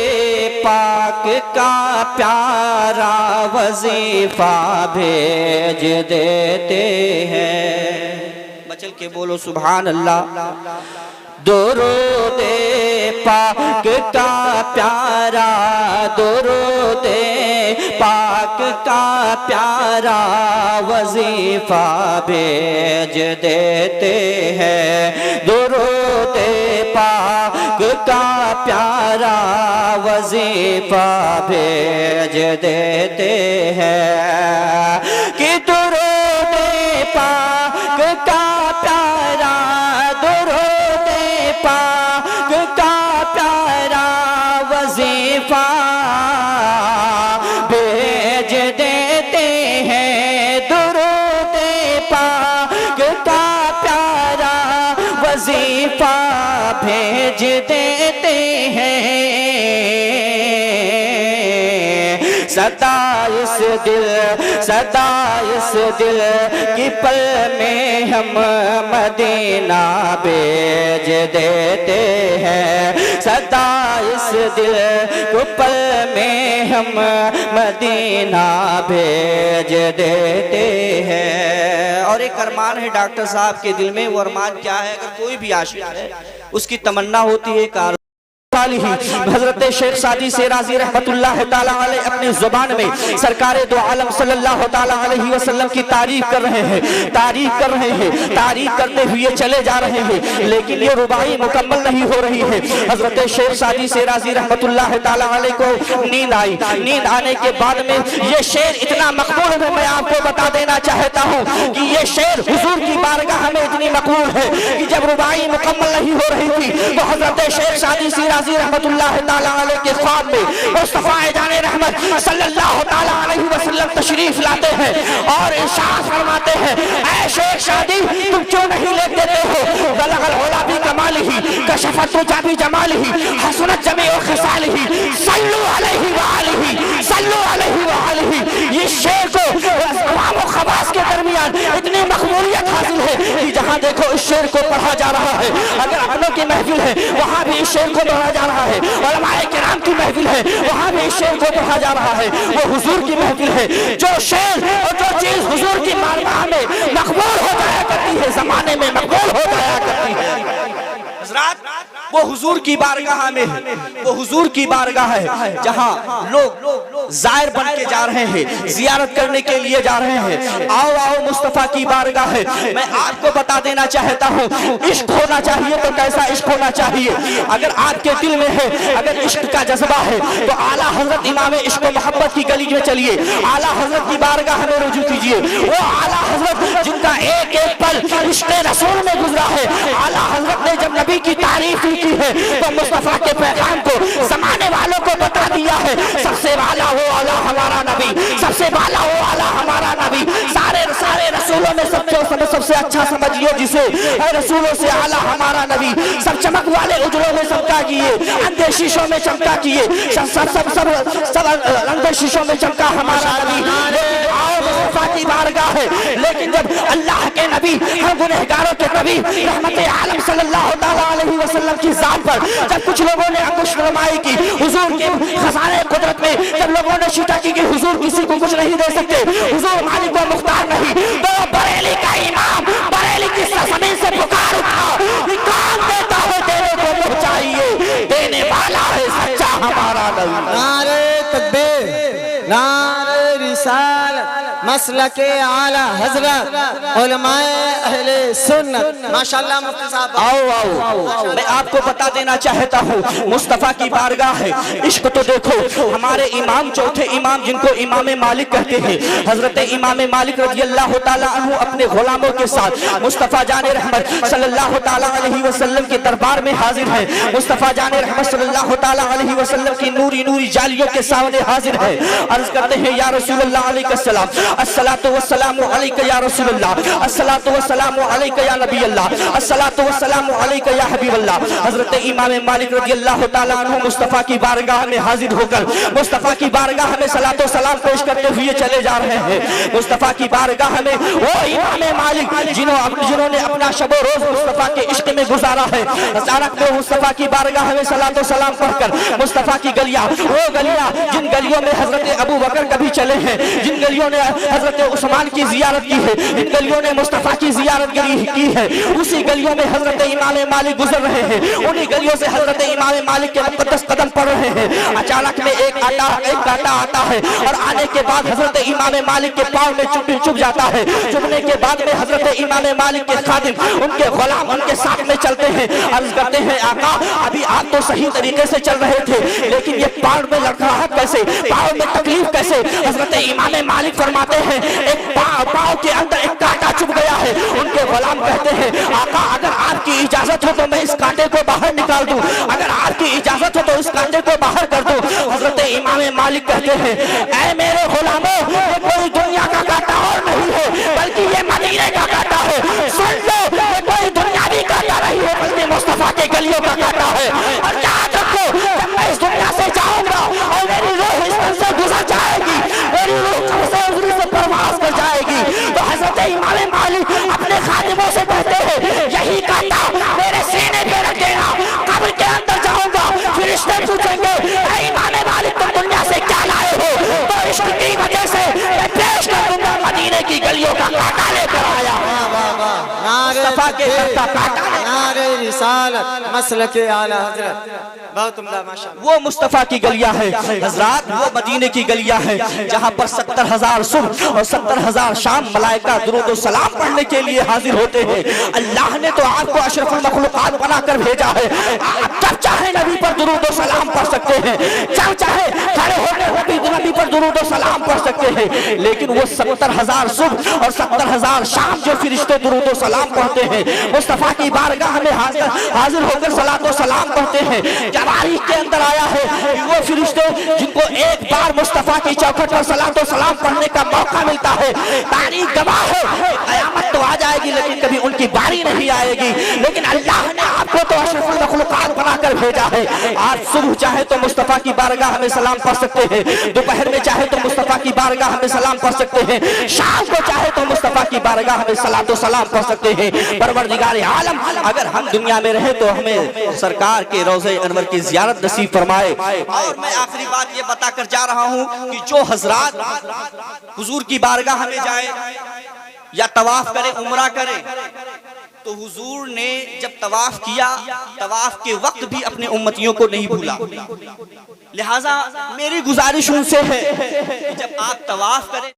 पाक का प्यारा वजीफा भेज देते हैं। बचल के बोलो सुभान अल्लाह। दुरूदे पाक का प्यारा, दुरूदे पाक का प्यारा वजीफा भेज देते हैं। दुरूदे पाक का प्यारा वजीफा भेज देते हैं कि दुरूदे पाक का प्यारा, दुरूदे पाक का प्यारा वजीफा भेज देते हैं। दुरूदे पाक का प्यारा वजीफा भेज देते हैं। सदा इस दिल की पल में हम मदीना भेज देते हैं। सदा इस दिल को पल में हम मदीना भेज देते हैं। और एक अरमान है डॉक्टर साहब के दिल में, वो अरमान क्या है? अगर कोई भी आशिक है उसकी तमन्ना होती है हजरत शेख सादी शेराजी रहमतुल्लाह ताला अलैह अपनी जुबान में सरकारे दो आलम सल्लल्लाहु ताला अलैहि वसल्लम की तारीफ कर रहे हैं, तारीफ कर रहे हैं, तारीफ करते हुए चले जा रहे हैं, लेकिन ये रुबाई मुकम्मल नहीं हो रही है। हजरत शेख सादी शेराजी रहमतुल्लाह ताला अलैह को नींद आई। नींद आने के बाद में ये शेर इतना मकबूल है, मैं आपको बता देना चाहता हूँ कि ये शेर हुजूर की बारगाह में इतनी मकबूल है कि जब रुबाई मुकम्मल नहीं हो रही थी तो हजरत शेख सादी शेराजी रहमतुल्लाह ताला अलैह के ख्वाब में मुस्तफा जाने रहमत सल्लल्लाहु ताला अलैहि वसल्लम तशरीफ लाते हैं और इरशाद फरमाते हैं, ऐ शेख सादी तुम क्यों नहीं ले देते हो? बलगल होला भी कमालिही कशफत जाबी जमालिही हसनत जमीउ खिसालिही सल्लु अलैहि व आलिही सल्लु अलैहि व आलिही। ये शेर को अवाम व खवास के दरमियान इतनी मकबूलियत हासिल है कि जहाँ देखो इस शेर को पढ़ा जा रहा है। अगर अपनों की महफिल है वहाँ भी इस शेर को पढ़ा जा रहा है, उलमाए किराम की महफिल है वहाँ भी इस शेर को पढ़ा जा रहा है। वो हुजूर की महफिल है। जो शेर और जो चीज हुजूर की बारगाह में मकबूल हो जाया करती है, जमाने में मकबूल हो जाया करती है, वो हुजूर की बारगाह में है। वो हुजूर की बारगाह है जहाँ लोग जायर बन के जा रहे हैं, जियारत करने के लिए जा रहे हैं। आओ आओ मुस्तफा की बारगाह है। मैं आपको बता देना चाहता हूँ, इश्क होना चाहिए तो कैसा इश्क होना चाहिए? अगर आपके दिल में है, अगर इश्क का जज्बा है तो आला हजरत इमाम इश्क मोहब्बत की गली में चलिए, आला हजरत की बारगाह में रुजू कीजिए। वो आला हजरत जिनका एक एक पल इश्क रसूल में गुजरा है, आला हजरत ने जब नबी की तारीफ की है तो मुस्तफा के पैगाम को जमाने वालों को बता दिया है। सबसे वाला वो आला हमारा नबी, सबसे वाला वो आला हमारा नबी। सारे रसूलों में सबसे अच्छा समझिए जिसे, रसूलों से आला हमारा नबी। सब चमक वाले उजलों में चमका किए, अंधे शीशों में चमका किए, सब अंधे शीशों में चमका हमारा नबी। आओ मुस्तफा की बारगाह है, लेकिन जब अल्लाह के नबी, हम गुनहगारों के नबी रहमत आलम सल्लल्लाहु ताला अलैहि वसल्लम की जात पर जब कुछ लोगों ने अंकुश नुमाई की, हुजूर के खजाने कुदरत में जब लोगों ने शिता की कि हुजूर किसी को कुछ नहीं दे सकते, हुजूर मालिक व मुख्तार नहीं, तो बरेली का इमाम बरेली की जमीन से पुकार उठा, काम देता हो देने को पहुंचाइए, देने वाला है सच्चा हमारा नबी। नारे तकबीर, नारे रिसालत, मसलके आला हजरत उलमाए अहले सुन्नत। माशाल्लाह मुफ्ती साहब। आओ आओ, मैं आपको बता देना चाहता हूँ, मुस्तफ़ा की बारगाह है। इश्क तो देखो, हमारे इमाम, चौथे इमाम जिनको इमाम मालिक कहते हैं, हजरत इमाम मालिक रज़ी अल्लाह ताला अन्हु अपने गुलामों के साथ मुस्तफ़ा जाने रहमत सल्लल्लाहु ताला अलैहि वसल्लम के दरबार में हाजिर है। मुस्तफ़ा जाने रहमत सल्लल्लाहु ताला अलैहि वसल्लम की नूरी नूरी जालियों के सामने हाजिर है। अर्ज करते हैं, या रसूलुल्लाह अलैहिस्सलाम, अस्सलातु वस्सलामु अलैका या रसूलल्लाह, अस्सलातु वस्सलामु अलैका या नबी अल्लाह, अस्सलातु वस्सलामु अलैका या हबीब अल्लाह। हजरत इमाम मालिक रज़ी अल्लाह ताला अन्हु मुस्तफ़ा की बारगाह में हाजिर होकर मुस्तफ़ा की बारगाह में सलातो सलाम पेश करते हुए चले जा रहे हैं। मुस्तफ़ा की बारगाह में वो इमाम मालिक जिन्होंने अपना शब रोज मुस्तफ़ा के इश्क में गुजारा है, अचानक में मुस्तफ़ा की बारगाह में सलातो सलाम पढ़कर मुस्तफ़ा की गलियां, वो गलियां जिन गलियों में हजरत अबू बकर कभी चले हैं, जिन गलियों ने हजरत उस्मान की जियारत की है, जिन गलियों ने मुस्तफ़ा की जियारत की है, उसी गलियों में हजरत इमाम मालिक गुजर रहे हैं। उन्हीं गलियों से हजरत इमाम मालिक के मुक़द्दस कदम पड़ रहे हैं। अचानक में एक कांटा आता है और आने के बाद हजरत इमाम मालिक के पांव में चुभ जाता है। चुभने के बाद में हजरत इमाम मालिक के खादिम, उनके गुलाम उनके साथ में चलते हैं। अर्ज करते हैं, आका अभी आप तो सही तरीके से चल रहे थे, लेकिन ये पांव में लड़खड़ाहट कैसे, पांव में तकलीफ कैसे? हजरत इमाम मालिक फरमाते हैं, एक पांव के अंदर एक कांटा चुभ गया है। उनके गुलाम कहते हैं, आका अगर आपकी इजाजत हो तो मैं इस कांटे को बाहर निकाल दूं, अगर आपकी इजाजत हो तो इस कांटे को बाहर कर दूं। हजरत इमाम मालिक कहते हैं, ऐ मेरे गुलामों, ये कोई दुनिया का कांटा और नहीं है, बल्कि ये मदीने का कांटा है। सुन लो, ये कोई दुनियावी कांटा नहीं है, बल्कि मुस्तफा के गलियों का कांटा है। और याद रखो, जब मैं इस दुनिया से जाऊंगा और मेरी रूह इस तन से गुजर जाएगी, मेरी रूह कब्र से परवास कर जाएगी, तो हजरत इमाम मालिक अपने खादिमों से कहते हैं, यही कांटा मेरे सीने पे रख देना, कब्र के अंदर जाऊंगा, फरिश्ते पूछेंगे, ऐ इमाम मालिक तुम दुनिया से क्या लाए हो? तो इश्क की वजह से मैं पेश कर दूंगा, मदीने की गलियों का कांटा लेकर आया। मुस्तफा के घर का कांटा, नारे रिसालत, मसलके आला हजरत। बहुत उम्दा माशाअल्लाह। वो मुस्तफा की गलियां है हजरात, वो मदीने की गलियां है जहां पर 70,000 सुबह और 70,000 शाम मलाइका दुरूद और सलाम पढ़ने के लिए हाजिर होते हैं। अल्लाह ने तो आपको अशरफुल मखलूकात बनाकर भेजा है, आप जब चाहे नबी पर दुरूद और सलाम पढ़ सकते हैं, जब चाहे खड़े होकर नबी पर दुरूद और सलाम पढ़ सकते हैं। लेकिन वो 70,000 सुबह और 70,000 शाम जो फरिश्ते दुरूद और सलाम पढ़ते हैं, मुस्तफा की बारगाह में हाजिर होकर सलात और सलाम पढ़ते हैं। तारीख के अंदर आया है कि वो फरिश्ते जिनको एक बार मुस्तफा की चौखट पर सलात और सलाम पढ़ने का मौका मिलता है, तारीख गवाह है, कयामत तो आ जाएगी लेकिन कभी उनकी बारी नहीं आएगी। लेकिन अल्लाह ने आपको तो अशरफुल मखलूकात बनाकर भेजा है। आज सुबह चाहे तो मुस्तफा की बारगाह में सलाम पढ़ सकते हैं, दोपहर में चाहे तो मुस्तफा की बारगाह में सलाम पढ़ सकते हैं, शाम को चाहे तो मुस्तफा की बारगाह में सलात और सलाम पढ़ सकते हैं। परवरदिगार आलम अगर हम दुनिया में रहे तो हमें सरकार के रोज़े अनवर की ज़ियारत नसीब फरमाए। और मैं आखिरी बात ये बताकर जा रहा हूँ कि जो हजरात हुजूर की बारगाह में जाए या तवाफ करे, उम्रा करे, तो हुजूर ने जब तवाफ किया, तवाफ के वक्त भी अपने उम्मतियों को नहीं भूला। लिहाजा मेरी गुजारिश उनसे है कि जब आप तवाफ करें